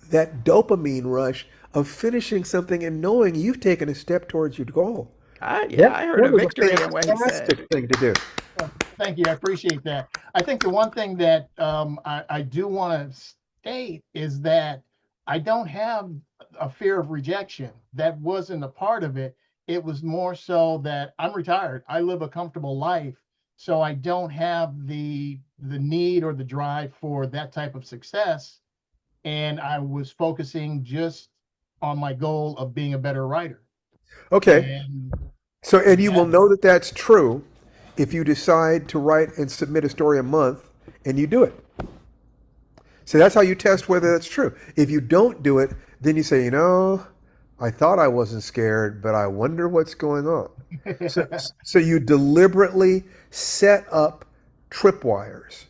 that dopamine rush of finishing something and knowing you've taken a step towards your goal. Yeah, That I heard a that is victory in a what he said. fantastic thing to do. Thank you. I appreciate that. I think the one thing that I do want to state is that I don't have a fear of rejection. That wasn't a part of it. It was more so that I'm retired. I live a comfortable life, so I don't have the need or the drive for that type of success. And I was focusing just on my goal of being a better writer. Okay. And So, and you will that, know that that's true if you decide to write and submit a story a month and you do it. So that's how you test whether that's true. If you don't do it, then you say, I thought I wasn't scared, but I wonder what's going on. So, so you deliberately set up tripwires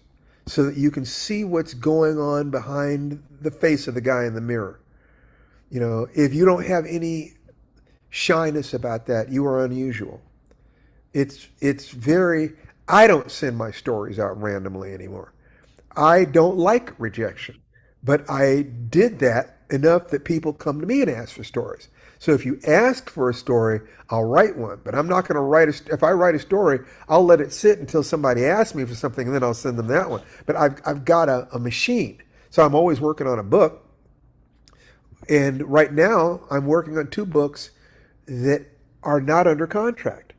so that you can see what's going on behind the face of the guy in the mirror. If you don't have any shyness about that, you are unusual. It's very. I don't send my stories out randomly anymore. I don't like rejection, but I did that enough that people come to me and ask for stories. So if you ask for a story, I'll write one. But I'm not going to if I write a story, I'll let it sit until somebody asks me for something, and then I'll send them that one. But I've got a machine, so I'm always working on a book. And right now, I'm working on 2 books that are not under contract.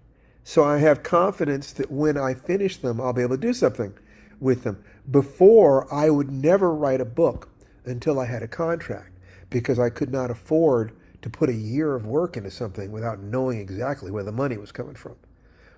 So I have confidence that when I finish them, I'll be able to do something with them. Before, I would never write a book until I had a contract because I could not afford to put a year of work into something without knowing exactly where the money was coming from.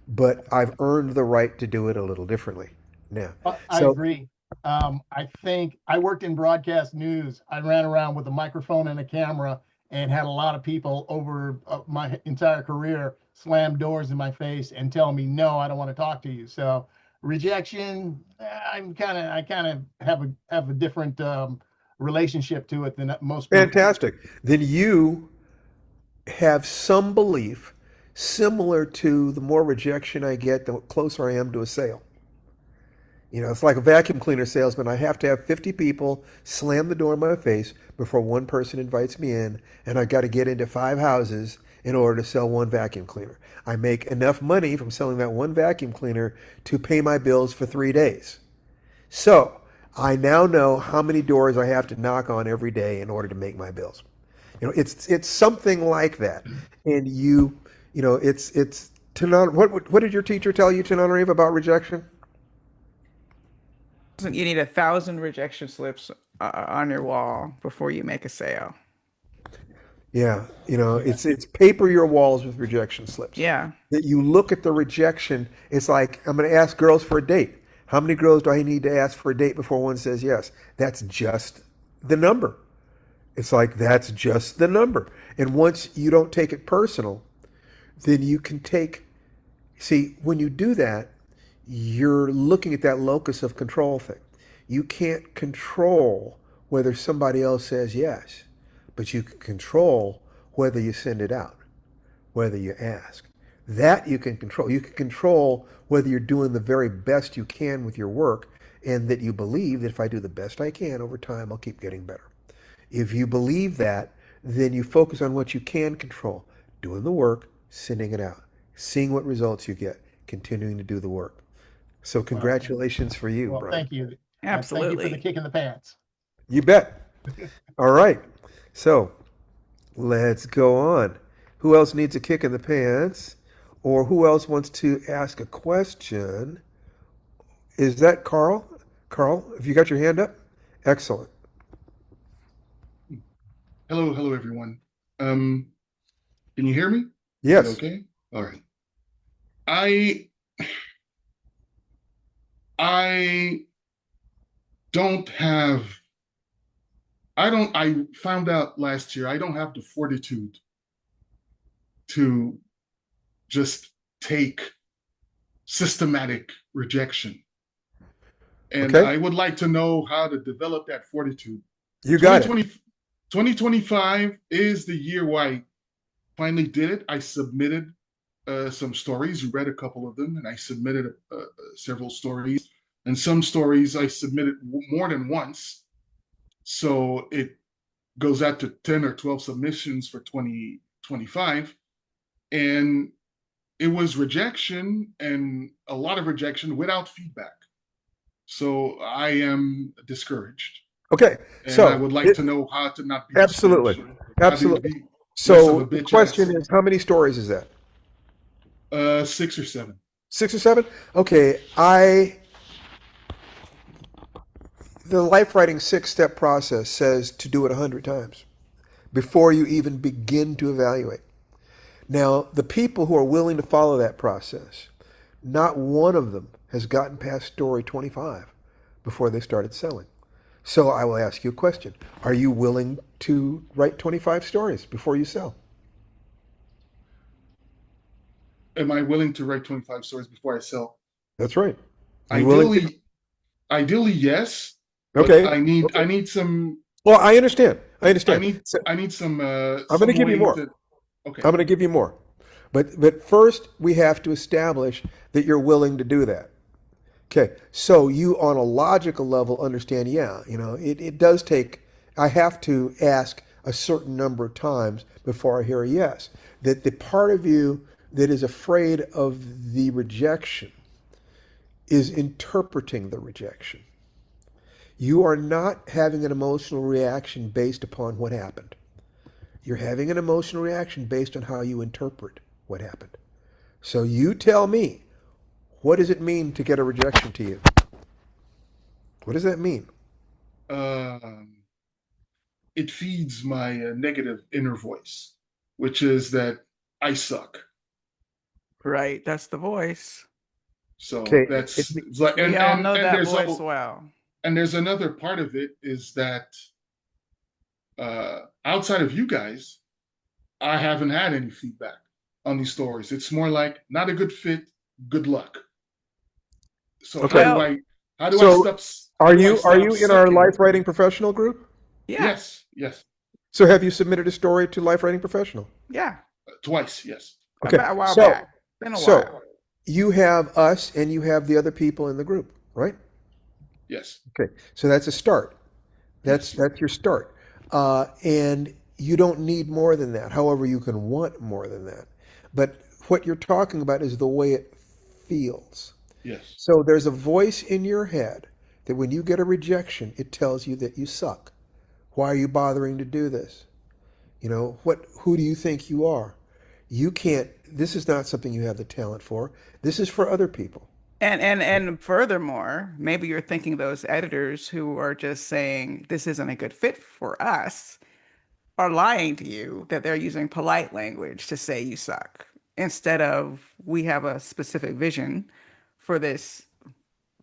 But I've earned the right to do it a little differently now. I So, agree. I think I worked in broadcast news. I ran around with a microphone and a camera and had a lot of people over my entire career slam doors in my face and tell me, no, I don't want to talk to you. So rejection, I kind of have a different relationship to it than most people. fantastic. Then you have some belief similar to the more rejection I get, the closer I am to a sale. It's like a vacuum cleaner salesman. I have to have 50 people slam the door in my face before one person invites me in, and I've got to get into 5 houses in order to sell one vacuum cleaner. I make enough money from selling that one vacuum cleaner to pay my bills for 3 days. So I now know how many doors I have to knock on every day in order to make my bills. It's something like that. And it's what did your teacher tell you, Tananarive, about rejection? You need 1,000 rejection slips on your wall before you make a sale. Yeah, Yeah. it's paper your walls with rejection slips. Yeah. That you look at the rejection, it's like I'm going to ask girls for a date. How many girls do I need to ask for a date before one says yes? That's just the number. It's like that's just the number. And once you don't take it personal, then you can see, when you do that, you're looking at that locus of control thing. You can't control whether somebody else says yes, but you can control whether you send it out, whether you ask. That you can control. You can control whether you're doing the very best you can with your work and that you believe that if I do the best I can over time, I'll keep getting better. If you believe that, then you focus on what you can control, doing the work, sending it out, seeing what results you get, continuing to do the work. So Well, congratulations for you, well, Brian. thank you. Thank you for the Absolutely. kick in the pants. You bet. All right. So let's go on. Who else needs a kick in the pants? Or who else wants to ask a question? Is that Carl? Carl, have you got your hand up? Excellent. Hello, everyone. Um, can you hear me? Is it Yes. okay? All right. I I don't have I found out last year I don't have the fortitude to just take systematic rejection. And Okay. I would like to know how to develop that fortitude. You got it. 2020, 2025 is the year where I finally did it. I submitted some stories. You read a couple of them, and I submitted several stories. And some stories I submitted more than once. So it goes out to 10 or 12 submissions for 2025. And it was rejection and a lot of rejection without feedback. So I am discouraged. Okay. And I So would like to know how to not be absolutely. discouraged. How do you Absolutely. be? Less of a So the bitch question ass. is, how many stories is that? 6 or 7. 6 or 7? Okay, the life writing 6 step process says to do it 100 times before you even begin to evaluate. Now, the people who are willing to follow that process, not one of them has gotten past story 25 before they started selling. So I will ask you a question. Are you willing to write 25 stories before you sell? Am I willing to write 25 stories before I sell? That's right. You willing to? Ideally, ideally, yes, but Okay. I Okay. need some Well, I understand. I I understand. need So I need I'm going to some give you way more. to. Okay. I'm going to give you more. But first we have to establish that you're willing to do that. Okay. So you on a logical level understand, yeah, it does take, I have to ask a certain number of times before I hear a yes. That the part of you that is afraid of the rejection is interpreting the rejection. You are not having an emotional reaction based upon what happened. You're having an emotional reaction based on how you interpret what happened. So you tell me, what does it mean to get a rejection to you? What does that mean? Um, it feeds my negative inner voice, which is that I suck. Right. That's the voice. So Okay, that's it's like, We all know that voice well. and there's another part of it is that outside of you guys, I haven't had any feedback on these stories. It's more like not a good fit, good luck. So okay. Well, how do I So stop are how do I you are stop you in our sucking? life writing professional group? yeah. Yes, yes, So have you submitted a story to Life Writing Professional? Yeah. twice, yes, Okay. About a while So back. Been a so while. you have us and you have the other people in the group, right? yes, Okay. So that's a start. That's yes, that's your start. And you don't need more than that. However, you can want more than that. But what you're talking about is the way it feels. yes. So there's a voice in your head that when you get a rejection, it tells you that you suck. Why are you bothering to do this? Who do you think you are? You can't, this is not something you have the talent for. This is for other people. And furthermore, maybe you're thinking those editors who are just saying this isn't a good fit for us are lying to you that they're using polite language to say you suck instead of we have a specific vision for this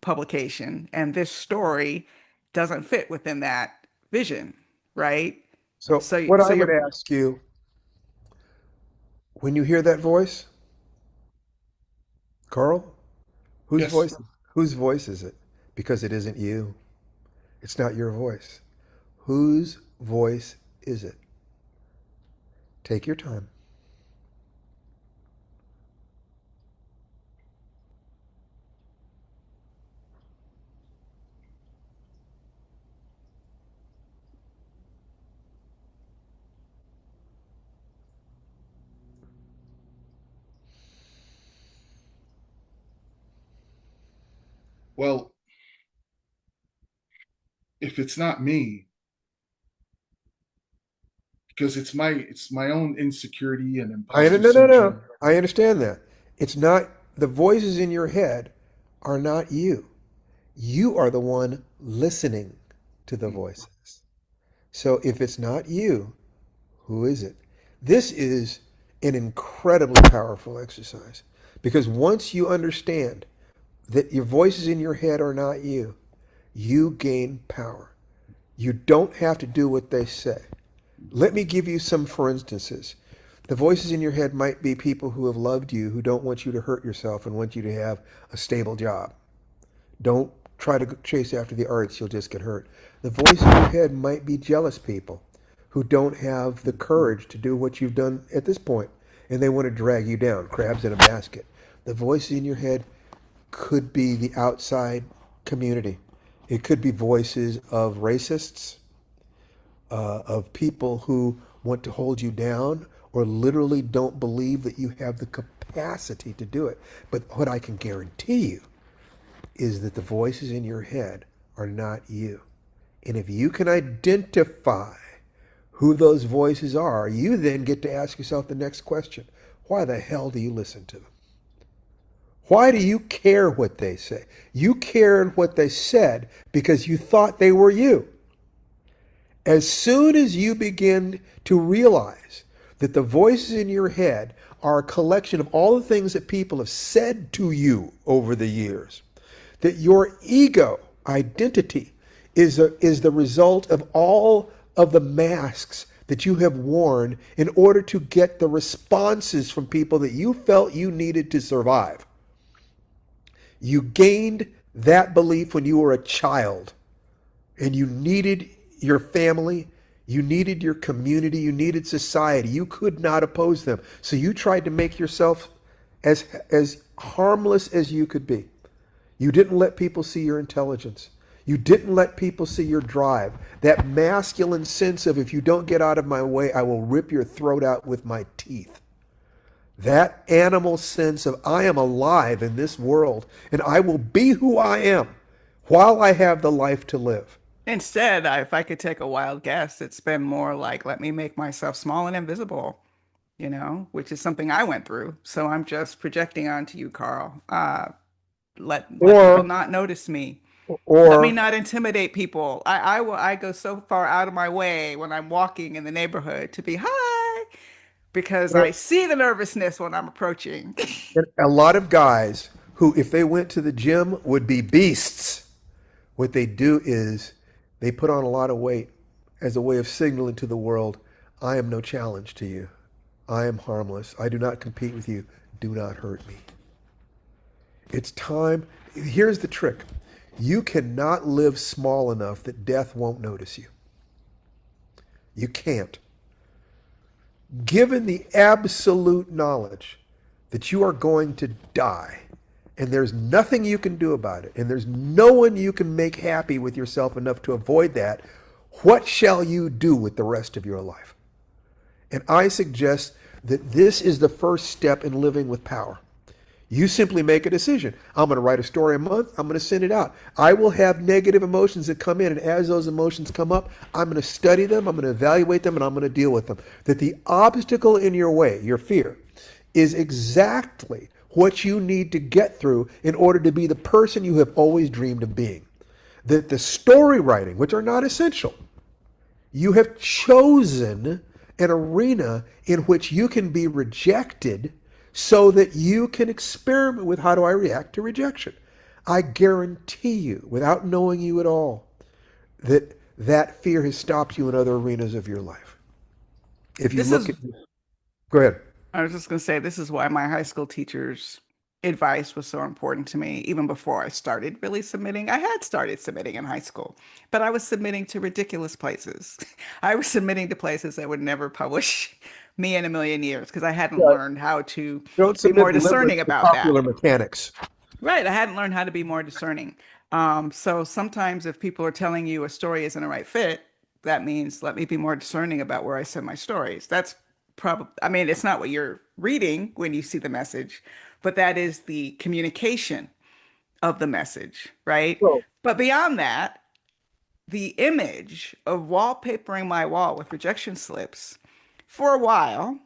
publication and this story doesn't fit within that vision, right? So So what so I would you're ask you, when you hear that voice, Carl, whose Yes. voice whose voice is it? Because it isn't you. It's not your voice. Whose voice is it? Take your time. Well, if it's not me, because it's my own insecurity and No, imposter no, no, no. syndrome. I understand that. It's not, the voices in your head are not you. You are the one listening to the Mm. voices. So if it's not you, who is it? This is an incredibly powerful exercise because once you understand that your voices in your head are not you, you gain power. You don't have to do what they say. Let me give you some for instances. The voices in your head might be people who have loved you, who don't want you to hurt yourself and want you to have a stable job. Don't try to chase after the arts, you'll just get hurt. The voice in your head might be jealous people who don't have the courage to do what you've done at this point, and they want to drag you down, crabs in a basket. The voice in your head could be the outside community. It could be voices of racists, of people who want to hold you down or literally don't believe that you have the capacity to do it. But what I can guarantee you is that the voices in your head are not you. And if you can identify who those voices are, you then get to ask yourself the next question. Why the hell do you listen to them? Why do you care what they say? You cared what they said because you thought they were you. As soon as you begin to realize that the voices in your head are a collection of all the things that people have said to you over the years, that your ego identity is the result of all of the masks that you have worn in order to get the responses from people that you felt you needed to survive. You gained that belief when you were a child and you needed your family, you needed your community, you needed society. You could not oppose them. So you tried to make yourself as harmless as you could be. You didn't let people see your intelligence. You didn't let people see your drive. That masculine sense of, if you don't get out of my way, I will rip your throat out with my teeth. That animal sense of, I am alive in this world and I will be who I am while I have the life to live. Instead, if I could take a wild guess, it's been more like, let me make myself small and invisible, which is something I went through. So I'm just projecting onto you, Carl. Let people Or, not notice me. Let me or, not intimidate people. I go so far out of my way when I'm walking in the neighborhood to be hi because I see the nervousness when I'm approaching. a lot of guys who, if they went to the gym, would be beasts. What they do is they put on a lot of weight as a way of signaling to the world, I am no challenge to you. I am harmless. I do not compete with you. Do not hurt me. It's time. Here's the trick. You cannot live small enough that death won't notice you. You can't. Given the absolute knowledge that you are going to die, and there's nothing you can do about it, and there's no one you can make happy with yourself enough to avoid that, what shall you do with the rest of your life? And I suggest that this is the first step in living with power. You simply make a decision. I'm going to write a story a month. I'm going to send it out. I will have negative emotions that come in, and as those emotions come up, I'm going to study them, I'm going to evaluate them, and I'm going to deal with them. That the obstacle in your way, your fear, is exactly what you need to get through in order to be the person you have always dreamed of being. That the story writing, which are not essential, you have chosen an arena in which you can be rejected so that you can experiment with, how do I react to rejection? I guarantee you, without knowing you at all, that that fear has stopped you in other arenas of your life. If you This look is at, go ahead. I was just going to say, this is why my high school teacher's advice was so important to me, even before I started really submitting. I had started submitting in high school, but I was submitting to ridiculous places. I was submitting to places that would never publish me in a million years because I hadn't Yeah, learned how to don't be submit more limerick discerning to about that. popular mechanics. Right. I hadn't learned how to be more discerning. So sometimes if people are telling you a story isn't a right fit, that means let me be more discerning about where I send my stories. That's probably, I mean, it's not what you're reading when you see the message, but that is the communication of the message, right? So But beyond that, the image of wallpapering my wall with rejection slips for a while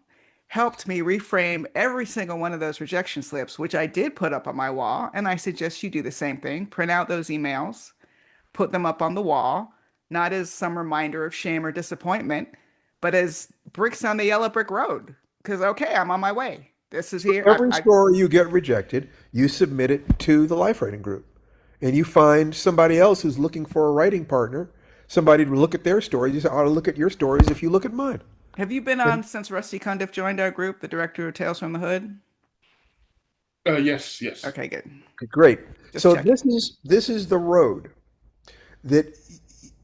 helped me reframe every single one of those rejection slips, which I did put up on my wall. And I suggest you do the same thing. Print out those emails, put them up on the wall, not as some reminder of shame or disappointment, but as bricks on the yellow brick road. Because, okay, I'm on my way. This is here. every story you get rejected, you submit it to the Life Writing group. And you find somebody else who's looking for a writing partner, somebody to look at their stories. You say, I ought to look at your stories if you look at mine. Have you been And on since Rusty Cundiff joined our group, the director of Tales from the Hood? Yes, yes. Okay, good. great. Just So checking. this is the road that,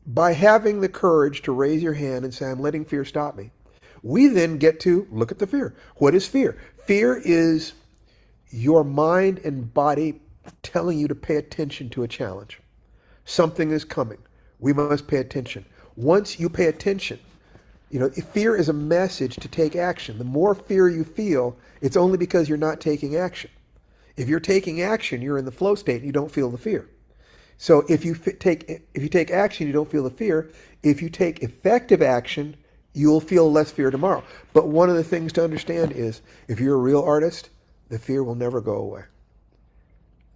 by having the courage to raise your hand and say, I'm letting fear stop me, we then get to look at the fear. What is fear? Fear is your mind and body telling you to pay attention to a challenge. Something is coming. We must pay attention. Once you pay attention, fear is a message to take action. The more fear you feel, it's only because you're not taking action. If you're taking action, you're in the flow state and you don't feel the fear. So if you take action, you don't feel the fear. If you take effective action, you'll feel less fear tomorrow. But one of the things to understand is if you're a real artist, the fear will never go away.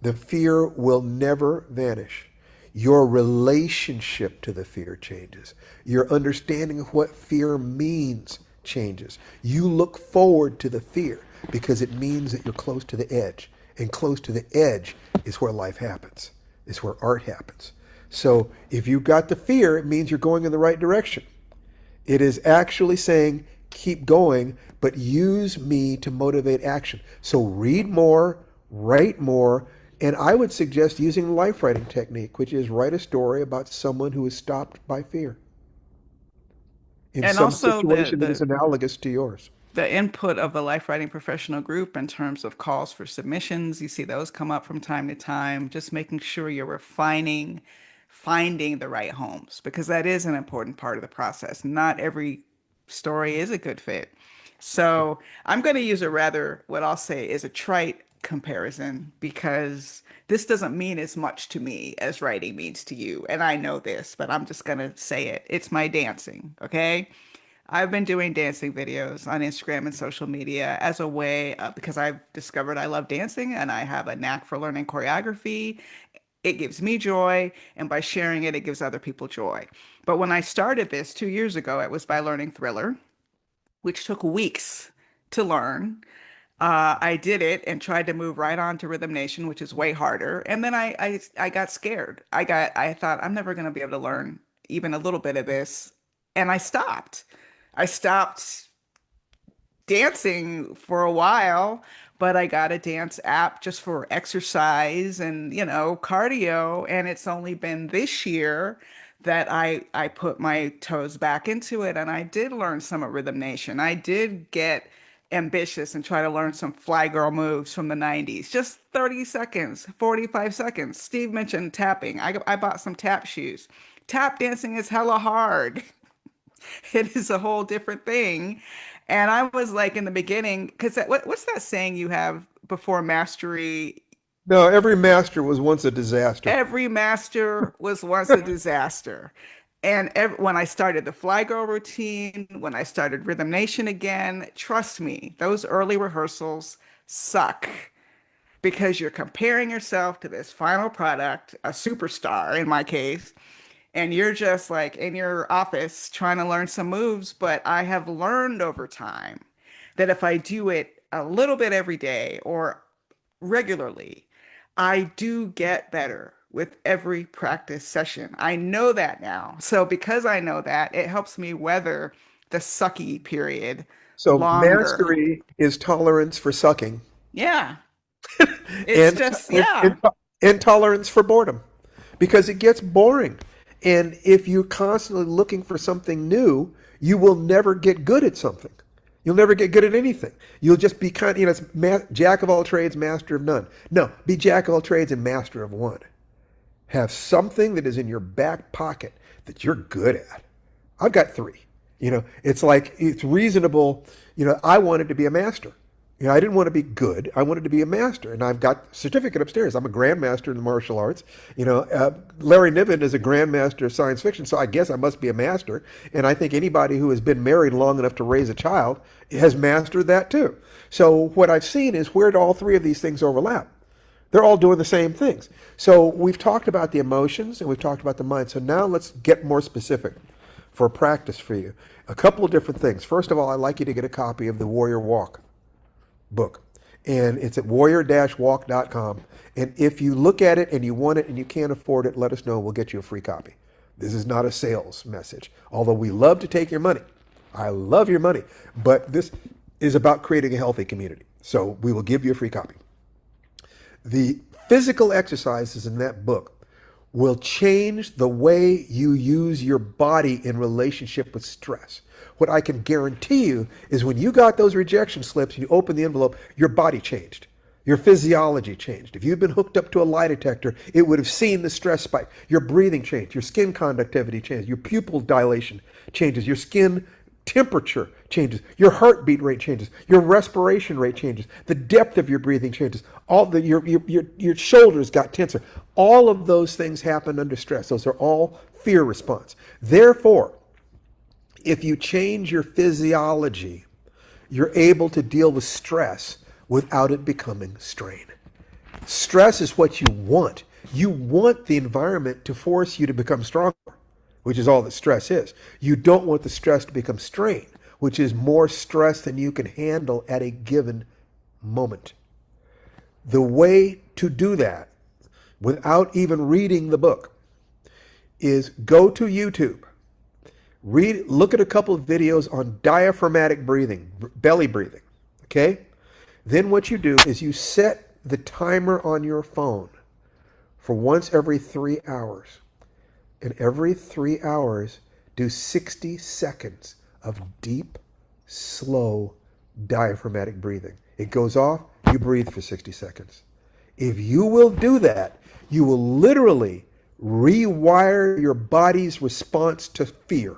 The fear will never vanish. Your relationship to the fear changes. Your understanding of what fear means changes. You look forward to the fear because it means that you're close to the edge. And close to the edge is where life happens, is where art happens. So if you've got the fear, it means you're going in the right direction. It is actually saying, keep going, but use me to motivate action. So read more, write more, and I would suggest using the life writing technique, which is write a story about someone who is stopped by fear in And some also situation that is analogous to yours. the input of the Life Writing Professional Group in terms of calls for submissions. You see those come up from time to time, just making sure you're refining, finding the right homes, because that is an important part of the process. Not every story is a good fit. So I'm going to use a rather, what I'll say is a trite comparison, because this doesn't mean as much to me as writing means to you. And I know this, but I'm just going to say it. It's my dancing, okay? I've been doing dancing videos on Instagram and social media as a way because I've discovered I love dancing and I have a knack for learning choreography. It gives me joy, and by sharing it, it gives other people joy. But when I started this 2 years ago, it was by learning Thriller, which took weeks to learn. I did it and tried to move right on to Rhythm Nation, which is way harder. And then I got scared. I thought I'm never going to be able to learn even a little bit of this, and I stopped. I stopped dancing for a while, but I got a dance app just for exercise and, cardio. And it's only been this year that I put my toes back into it. And I did learn some at Rhythm Nation. I did get ambitious and try to learn some fly girl moves from the 90s. Just 30 seconds, 45 seconds. Steve mentioned tapping. I bought some tap shoes. Tap dancing is hella hard. It is a whole different thing. And I was like in the beginning, because what's that saying you have before mastery? No, every master was once a disaster. Every master was once a disaster. And when I started the Fly Girl routine, when I started Rhythm Nation again, trust me, those early rehearsals suck because you're comparing yourself to this final product, a superstar in my case, and you're just like in your office trying to learn some moves. But I have learned over time that if I do it a little bit every day or regularly, I do get better with every practice session. I know that now. So because I know that, it helps me weather the sucky period So longer. mastery is tolerance for sucking Yeah, it's and, just, and, yeah. and, and tolerance for boredom because it gets boring. And if you're constantly looking for something new, you will never get good at something. You'll never get good at anything. You'll just be it's jack of all trades, master of none. No, be jack of all trades and master of one. Have something that is in your back pocket that you're good at. I've got three. It's like it's reasonable. I wanted to be a master. I didn't want to be good. I wanted to be a master, and I've got a certificate upstairs. I'm a grandmaster in the martial arts. Larry Niven is a grandmaster of science fiction, so I guess I must be a master. And I think anybody who has been married long enough to raise a child has mastered that too. So what I've seen is where do all three of these things overlap? They're all doing the same things. So we've talked about the emotions and we've talked about the mind. So now let's get more specific for practice for you. A couple of different things. First of all, I'd like you to get a copy of the Warrior Walk book. And it's at warrior-walk.com. And if you look at it and you want it and you can't afford it, let us know. We'll get you a free copy. This is not a sales message. Although we love to take your money. I love your money. But this is about creating a healthy community. So we will give you a free copy. The physical exercises in that book will change the way you use your body in relationship with stress. What I can guarantee you is when you got those rejection slips and you opened the envelope, your body changed. Your physiology changed. If you'd been hooked up to a lie detector, it would have seen the stress spike. Your breathing changed. Your skin conductivity changed. Your pupil dilation changes. Your skin temperature changes, your heartbeat rate changes, your respiration rate changes, the depth of your breathing changes, your shoulders got tenser. All of those things happen under stress. Those are all fear response. Therefore, If you change your physiology, you're able to deal with stress without it becoming strain. Stress is what you want. You want the environment to force you to become stronger, which is all that stress is. You don't want the stress to become strain, which is more stress than you can handle at a given moment. The way to do that without even reading the book is go to YouTube. Look at a couple of videos on diaphragmatic breathing, belly breathing. Okay? Then what you do is you set the timer on your phone for once every 3 hours. And every 3 hours, do 60 seconds of deep, slow diaphragmatic breathing. It goes off, you breathe for 60 seconds. If you will do that, you will literally rewire your body's response to fear.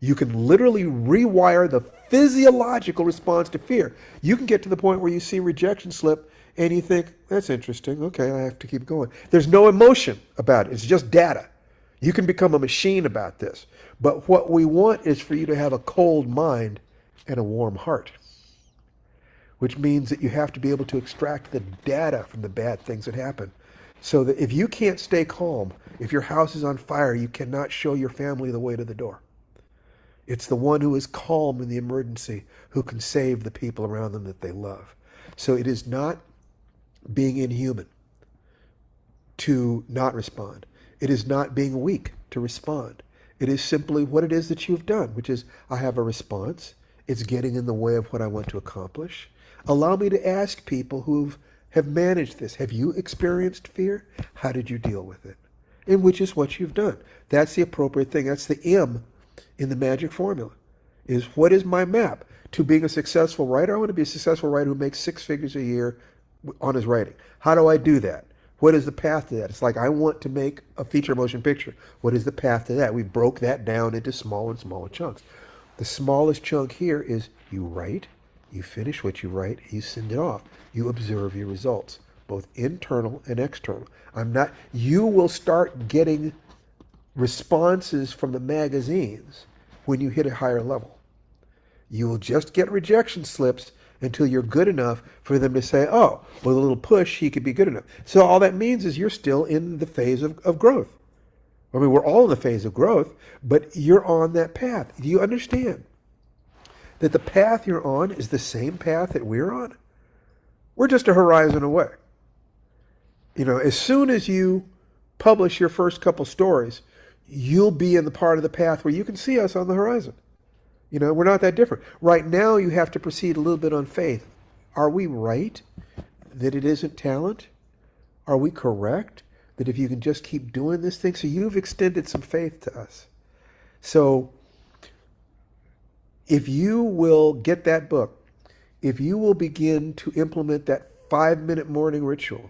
You can literally rewire the physiological response to fear. You can get to the point where you see rejection slip and you think, that's interesting. Okay, I have to keep going. There's no emotion about it. It's just data. You can become a machine about this. But what we want is for you to have a cold mind and a warm heart, which means that you have to be able to extract the data from the bad things that happen. So that if you can't stay calm, if your house is on fire, you cannot show your family the way to the door. It's the one who is calm in the emergency who can save the people around them that they love. So it is not being inhuman to not respond. It is not being weak to respond. It is simply what it is that you've done, which is I have a response. It's getting in the way of what I want to accomplish. Allow me to ask people who have managed this. Have you experienced fear? How did you deal with it? And which is what you've done. That's the appropriate thing. That's the M in the magic formula. Is what is my map to being a successful writer? I want to be a successful writer who makes 6 figures a year on his writing. How do I do that? What is the path to that? It's like I want to make a feature motion picture. What is the path to that? We broke that down into smaller and smaller chunks. The smallest chunk here is you write, you finish what you write, you send it off. You observe your results, both internal and external. You will start getting responses from the magazines when you hit a higher level. You will just get rejection slips until you're good enough for them to say, oh, with a little push, he could be good enough. So all that means is you're still in the phase of growth. I mean, we're all in the phase of growth, but you're on that path. Do you understand that the path you're on is the same path that we're on? We're just a horizon away. As soon as you publish your first couple stories, you'll be in the part of the path where you can see us on the horizon. We're not that different. Right now, you have to proceed a little bit on faith. Are we right that it isn't talent? Are we correct that if you can just keep doing this thing? So you've extended some faith to us. So if you will get that book, if you will begin to implement that 5-minute morning ritual,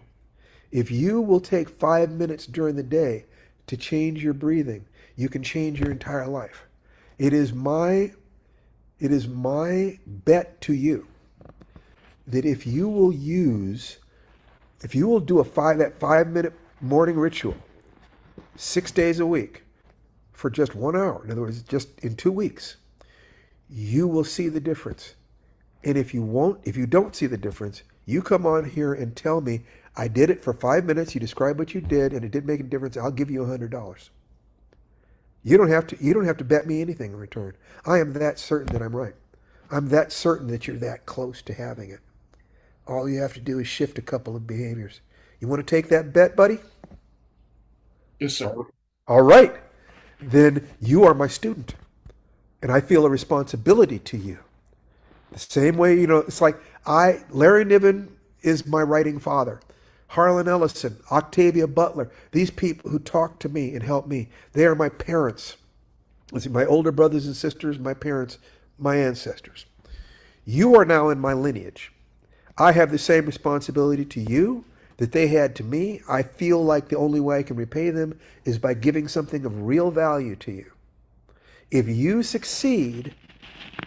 if you will take 5 minutes during the day to change your breathing, you can change your entire life. It is my bet to you that if you will do that 5-minute morning ritual 6 days a week for just 1 hour, in other words, just in 2 weeks, you will see the difference. And if you don't see the difference, you come on here and tell me, I did it for 5 minutes, you describe what you did, and it did make a difference, I'll give you $100. You don't have to bet me anything in return. I am that certain that I'm right. I'm that certain that you're that close to having it. All you have to do is shift a couple of behaviors. You want to take that bet, buddy? Yes, sir. All right. Then you are my student. And I feel a responsibility to you. The same way, it's like Larry Niven is my writing father. Harlan Ellison, Octavia Butler, these people who talk to me and help me, they are my parents. My older brothers and sisters, my parents, my ancestors. You are now in my lineage. I have the same responsibility to you that they had to me. I feel like the only way I can repay them is by giving something of real value to you. If you succeed,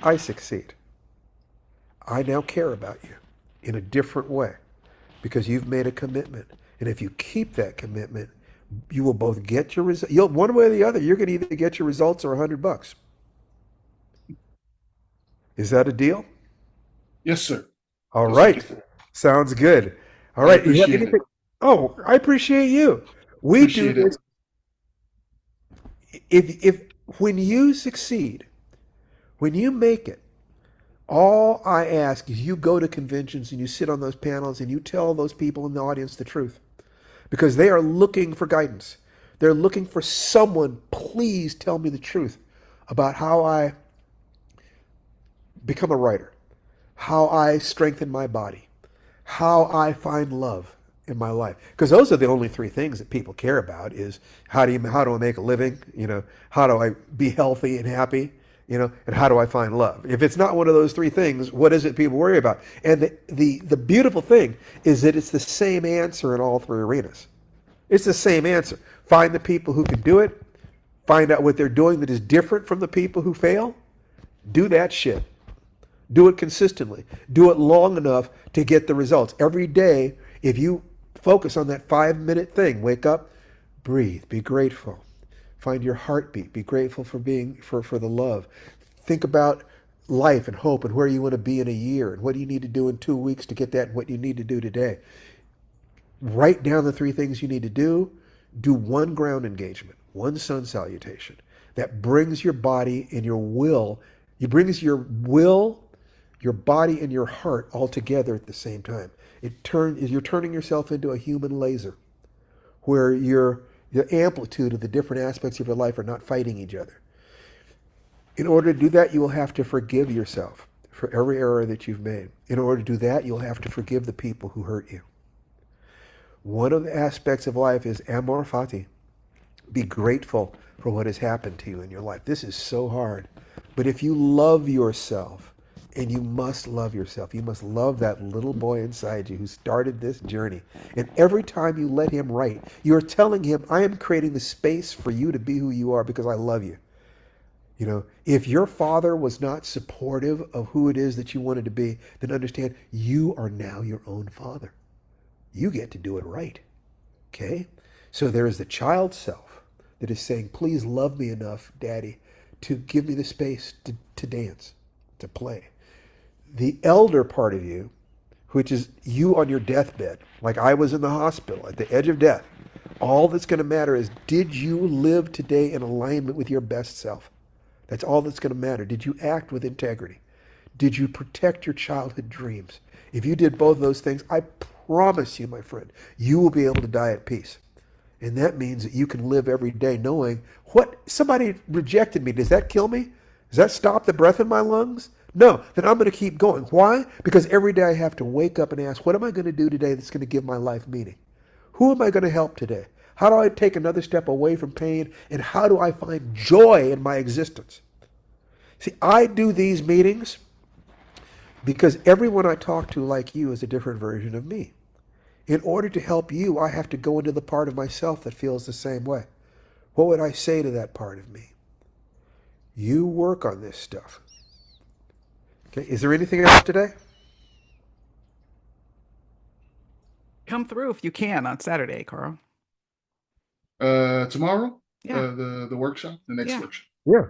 I succeed. I now care about you in a different way because you've made a commitment. And if you keep that commitment, you will both get your results. One way or the other, you're going to either get your results or $100. Is that a deal? Yes, sir. All Yes, sir. right. Sounds good. All I right. Do you have appreciate it. anything? Oh, I appreciate you. We do Appreciate it. this. If when you succeed, when you make it, all I ask is you go to conventions and you sit on those panels and you tell those people in the audience the truth because they are looking for guidance. They're looking for someone, please tell me the truth about how I become a writer, how I strengthen my body, how I find love in my life. Because those are the only three things that people care about is how do I make a living? How do I be healthy and happy? And how do I find love? If it's not one of those three things, what is it people worry about? And the beautiful thing is that it's the same answer in all three arenas. It's the same answer. Find the people who can do it, find out what they're doing that is different from the people who fail, do that shit. Do it consistently. Do it long enough to get the results. Every day, if you focus on that 5-minute thing, wake up, breathe, be grateful. Find your heartbeat. Be grateful for for the love. Think about life and hope and where you want to be in a year and what do you need to do in 2 weeks to get that and what you need to do today. Write down the three things you need to do. Do one ground engagement, one sun salutation. That brings your body and your will, your body and your heart all together at the same time. You're turning yourself into a human laser where the amplitude of the different aspects of your life are not fighting each other. In order to do that, you will have to forgive yourself for every error that you've made. In order to do that, you'll have to forgive the people who hurt you. One of the aspects of life is amor fati. Be grateful for what has happened to you in your life. This is so hard. But if you love yourself, and you must love yourself, you must love that little boy inside you who started this journey. And every time you let him write, you're telling him, I am creating the space for you to be who you are because I love you. If your father was not supportive of who it is that you wanted to be, then understand you are now your own father. You get to do it right. Okay? So there is the child self that is saying, please love me enough, Daddy, to give me the space to dance, to play. The elder part of you, which is you on your deathbed, like I was in the hospital at the edge of death, all that's going to matter is, did you live today in alignment with your best self? That's all that's going to matter. Did you act with integrity? Did you protect your childhood dreams? If you did both of those things, I promise you, my friend, you will be able to die at peace. And that means that you can live every day knowing what somebody rejected me. Does that kill me? Does that stop the breath in my lungs? No, then I'm going to keep going. Why? Because every day I have to wake up and ask, what am I going to do today that's going to give my life meaning? Who am I going to help today? How do I take another step away from pain? And how do I find joy in my existence? See, I do these meetings because everyone I talk to, like you, is a different version of me. In order to help you, I have to go into the part of myself that feels the same way. What would I say to that part of me? You work on this stuff. Okay, is there anything else today? Come through if you can on Saturday, Carl. Tomorrow, Yeah. the workshop, the next Yeah. workshop. Yeah.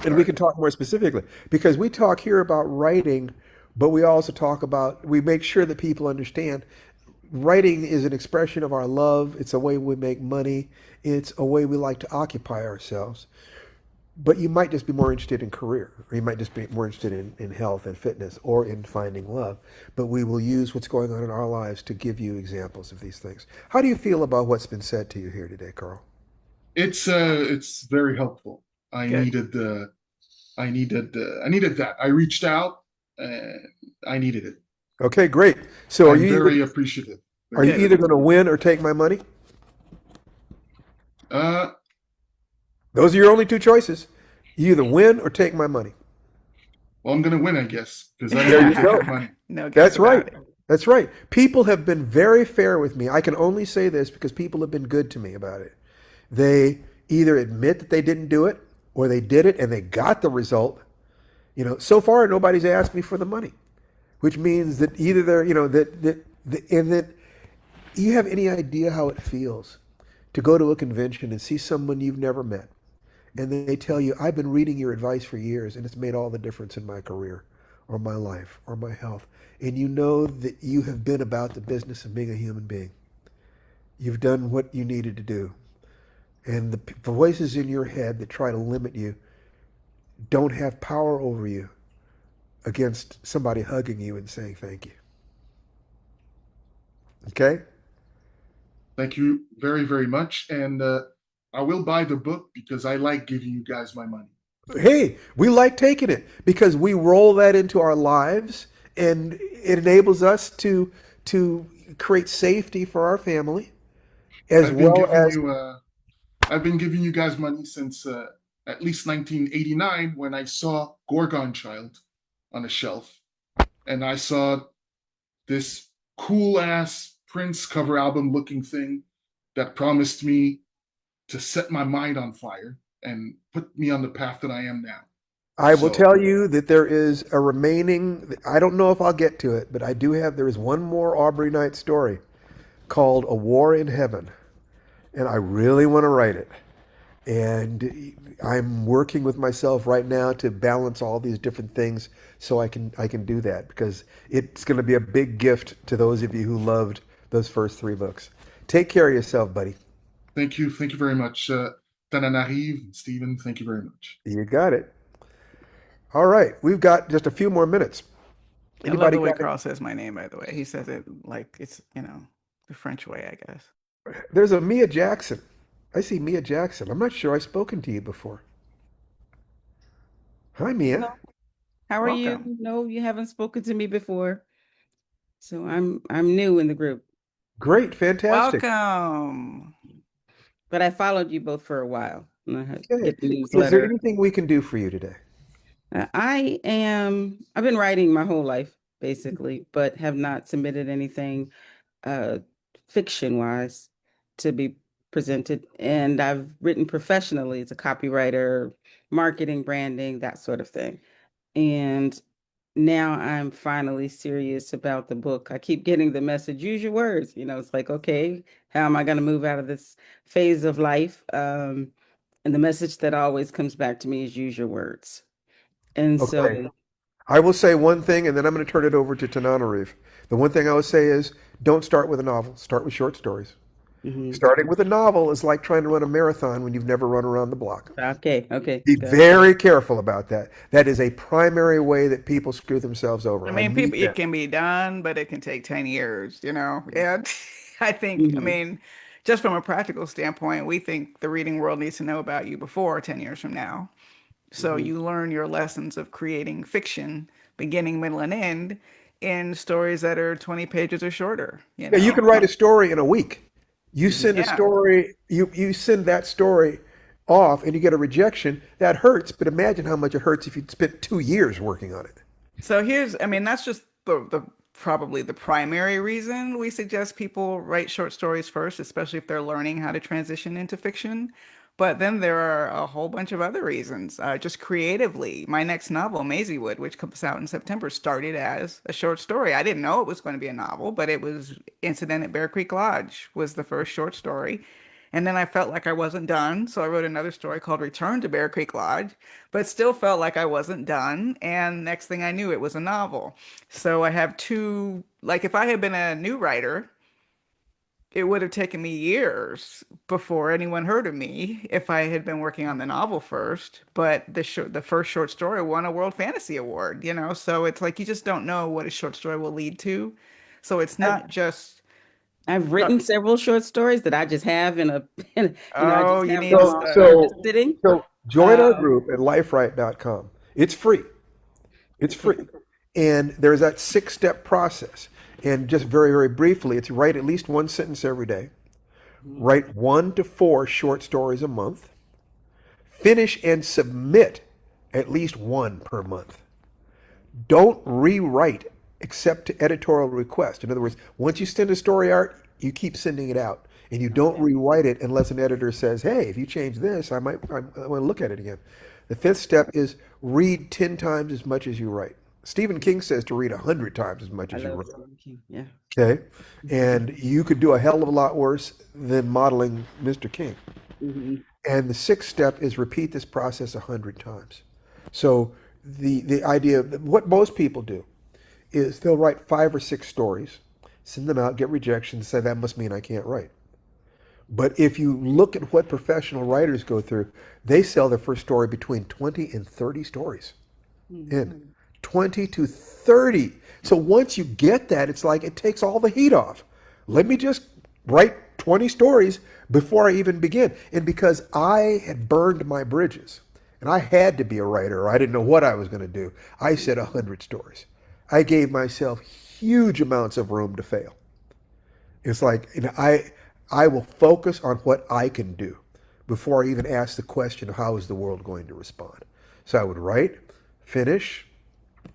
And All we right. can talk more specifically because we talk here about writing, but we also we make sure that people understand writing is an expression of our love. It's a way we make money. It's a way we like to occupy ourselves. But you might just be more interested in career, or you might just be more interested in health and fitness or in finding love. But we will use what's going on in our lives to give you examples of these things. How do you feel about what's been said to you here today, Carl? It's very helpful. I Good. needed I needed that. I reached out and I needed it. Okay, great. So I'm very appreciative. are you Good. either going to win or take my money? Uh, Those are your only two choices. You either win or take my money. well, I'm gonna win, I guess, because I don't There want you to take go. your money. No doubt That's about right. it. That's right. People have been very fair with me. I can only say this because people have been good to me about it. They either admit that they didn't do it or they did it and they got the result. So far nobody's asked me for the money, which means that either they're, and that you have any idea how it feels to go to a convention and see someone you've never met and they tell you, I've been reading your advice for years and it's made all the difference in my career or my life or my health. And you know that you have been about the business of being a human being. You've done what you needed to do. And the voices in your head that try to limit you don't have power over you against somebody hugging you and saying thank you. Okay? Thank you very, very much. And I will buy the book because I like giving you guys my money. Hey, we like taking it because we roll that into our lives and it enables us to create safety for our family as I've been well giving as you I've been giving you guys money since at least 1989 when I saw Gorgon Child on a shelf, and I saw this cool ass Prince cover album looking thing that promised me to set my mind on fire and put me on the path that I am now. I will So tell you that there is a remaining, I don't know if I'll get to it, but I do have, there is one more Aubrey Knight story called A War in Heaven, and I really want to write it. And I'm working with myself right now to balance all these different things so I can do that because it's going to be a big gift to those of you who loved those first three books. Take care of yourself, buddy. thank you very much, Tananarive, Stephen. Thank you very much. You got it. All right, we've got just a few more minutes. I love Anybody the way got it? Carl says my name, by the way. He says it like it's, the French way, I guess. There's a Mia Jackson. I see Mia Jackson. I'm not sure I've spoken to you before. Hi, Mia. Hello, how are you? Welcome. No, you haven't spoken to me before. So I'm new in the group, Great, fantastic. Welcome. but I followed you both for a while. And I Okay. get the Is there newsletter. anything we can do for you today? I've been writing my whole life, basically, but have not submitted anything uh fiction wise to be presented. And I've written professionally as a copywriter, marketing, branding, that sort of thing. And now I'm finally serious about the book. I keep getting the message, use your words. It's like, okay, how am I going to move out of this phase of life? And the message that always comes back to me is use your words. And Okay. so, I will say one thing, and then I'm going to turn it over to Tananarive. The one thing I would say is don't start with a novel. Start with short stories. mhm. Starting with a novel is like trying to run a marathon when you've never run around the block. Okay, Be good. very careful about that. That is a primary way that people screw themselves over. I I mean, mean people, it that. can be done, but it can take 10 years, And I think, Mhm, just from a practical standpoint, we think the reading world needs to know about you before 10 years from now. So mhm. you learn your lessons of creating fiction, beginning, middle, and end in stories that are 20 pages or shorter. Yeah, you can write a story in a week. You Mhm. send a Yeah. story, you send that story off and you get a rejection. That hurts, but imagine how much it hurts if you'd spent 2 years working on it. So that's just the probably the primary reason we suggest people write short stories first, especially if they're learning how to transition into fiction. But then there are a whole bunch of other reasons. Just creatively, my next novel, Maisiewood, which comes out in September, started as a short story. I didn't know it was going to be a novel, but it was Incident at Bear Creek Lodge was the first short story. And then I felt like I wasn't done, so I wrote another story called Return to Bear Creek Lodge, but still felt like I wasn't done. And next thing I knew, it was a novel. So I have two, like if I had been a new writer, it would have taken me years before anyone heard of me if I had been working on the novel first. But the first short story won a World Fantasy Award. So it's like you just don't know what a short story will lead to. So it's I've, not just, I've uh, written several short stories that I just have I oh, just you have need them to So, all start. sort of so, sitting. so join our Um, group at lifewrite.com. It's free. It's okay. free. And there's that 6 step process. And just very, very briefly, it's write at least one sentence every day, Mhm. write 1 to 4 short stories a month, finish and submit at least one per month. Don't rewrite except to editorial request. In other words, once you send a story out, you keep sending it out. And you don't Okay. rewrite it unless an editor says, hey, if you change this, I want to look at it again. The fifth step is read 10 times as much as you write. Stephen King says to read 100 times as much I as you love write. Stephen King. Yeah. Okay? And you could do a hell of a lot worse than modeling Mr. King. Mhm. And the sixth step is repeat this process 100 times. So the idea of what most people do is they'll write 5 or 6 stories, send them out, get rejections, say that must mean I can't write. But if you look at what professional writers go through, they sell their first story between 20 and 30 stories in. 20 to 30. So once you get that, it's like it takes all the heat off. Let me just write 20 stories before I even begin. And because I had burned my bridges and I had to be a writer or I didn't know what I was going to do, I said 100 stories. I gave myself huge amounts of room to fail. It's like, I will focus on what I can do before I even ask the question of how is the world going to respond. So I would write, finish.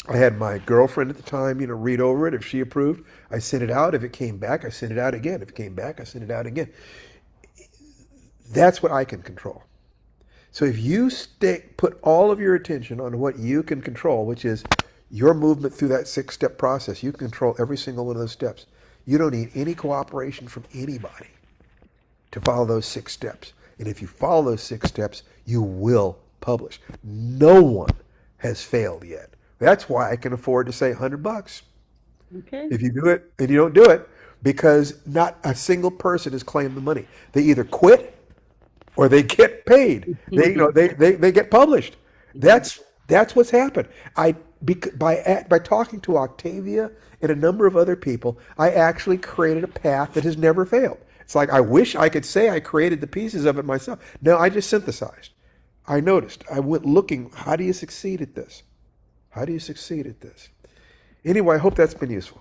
I had my girlfriend at the time, read over it. If she approved, I sent it out. If it came back, I sent it out again. If it came back, I sent it out again. That's what I can control. So if you put all of your attention on what you can control, which is your movement through that 6-step process, you can control every single one of those steps. You don't need any cooperation from anybody to follow those 6 steps. And if you follow those 6 steps, you will publish. No one has failed yet. That's why I can afford to say $100 Okay. if you do it and you don't do it, because not a single person has claimed the money. They either quit or they get paid. They get published. That's what's happened. By talking to Octavia and a number of other people, I actually created a path that has never failed. It's like I wish I could say I created the pieces of it myself. No, I just synthesized. I noticed. I went looking. How do you succeed at this? How do you succeed at this? Anyway, I hope that's been useful.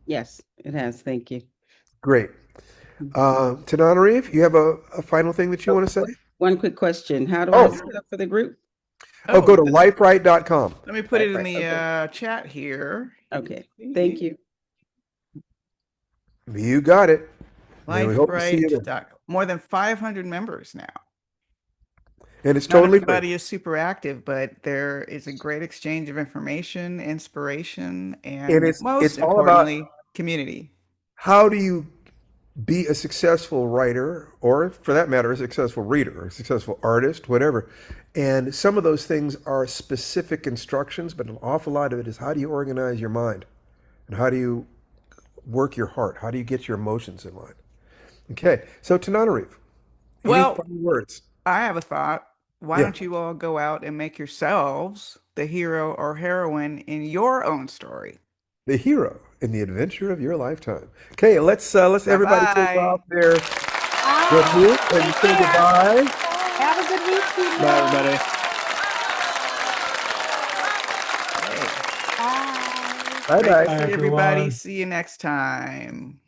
Yes, it has. Thank you. Great. Tananarive, you have a final thing that you want to say? One quick question. How do I Oh, sign up for the group? go to lifewrite.com. Let me put it in Right, the okay. chat here. Okay. Thank you. You got it. And we hope to see you there. Lifewrite. More than 500 members now. And it's Not totally everybody free. is super active, but there is a great exchange of information, inspiration, And and it's most all about importantly, community. how do you be a successful writer, or for that matter, a successful reader, or a successful artist, whatever. And some of those things are specific instructions, but an awful lot of it is how do you organize your mind? And how do you work your heart? How do you get your emotions in line? Okay, so Tananarive, any Well, final words? I have a thought. Why Yeah, don't you all go out and make yourselves the hero or heroine in your own story? the hero in the adventure of your lifetime. Okay, let's everybody take off Bye-bye. their mute and Take say care. goodbye. Have a good week, people. Bye, everybody. Hey, Bye. Bye great to bye. see Hi, everybody. everyone. See you next time.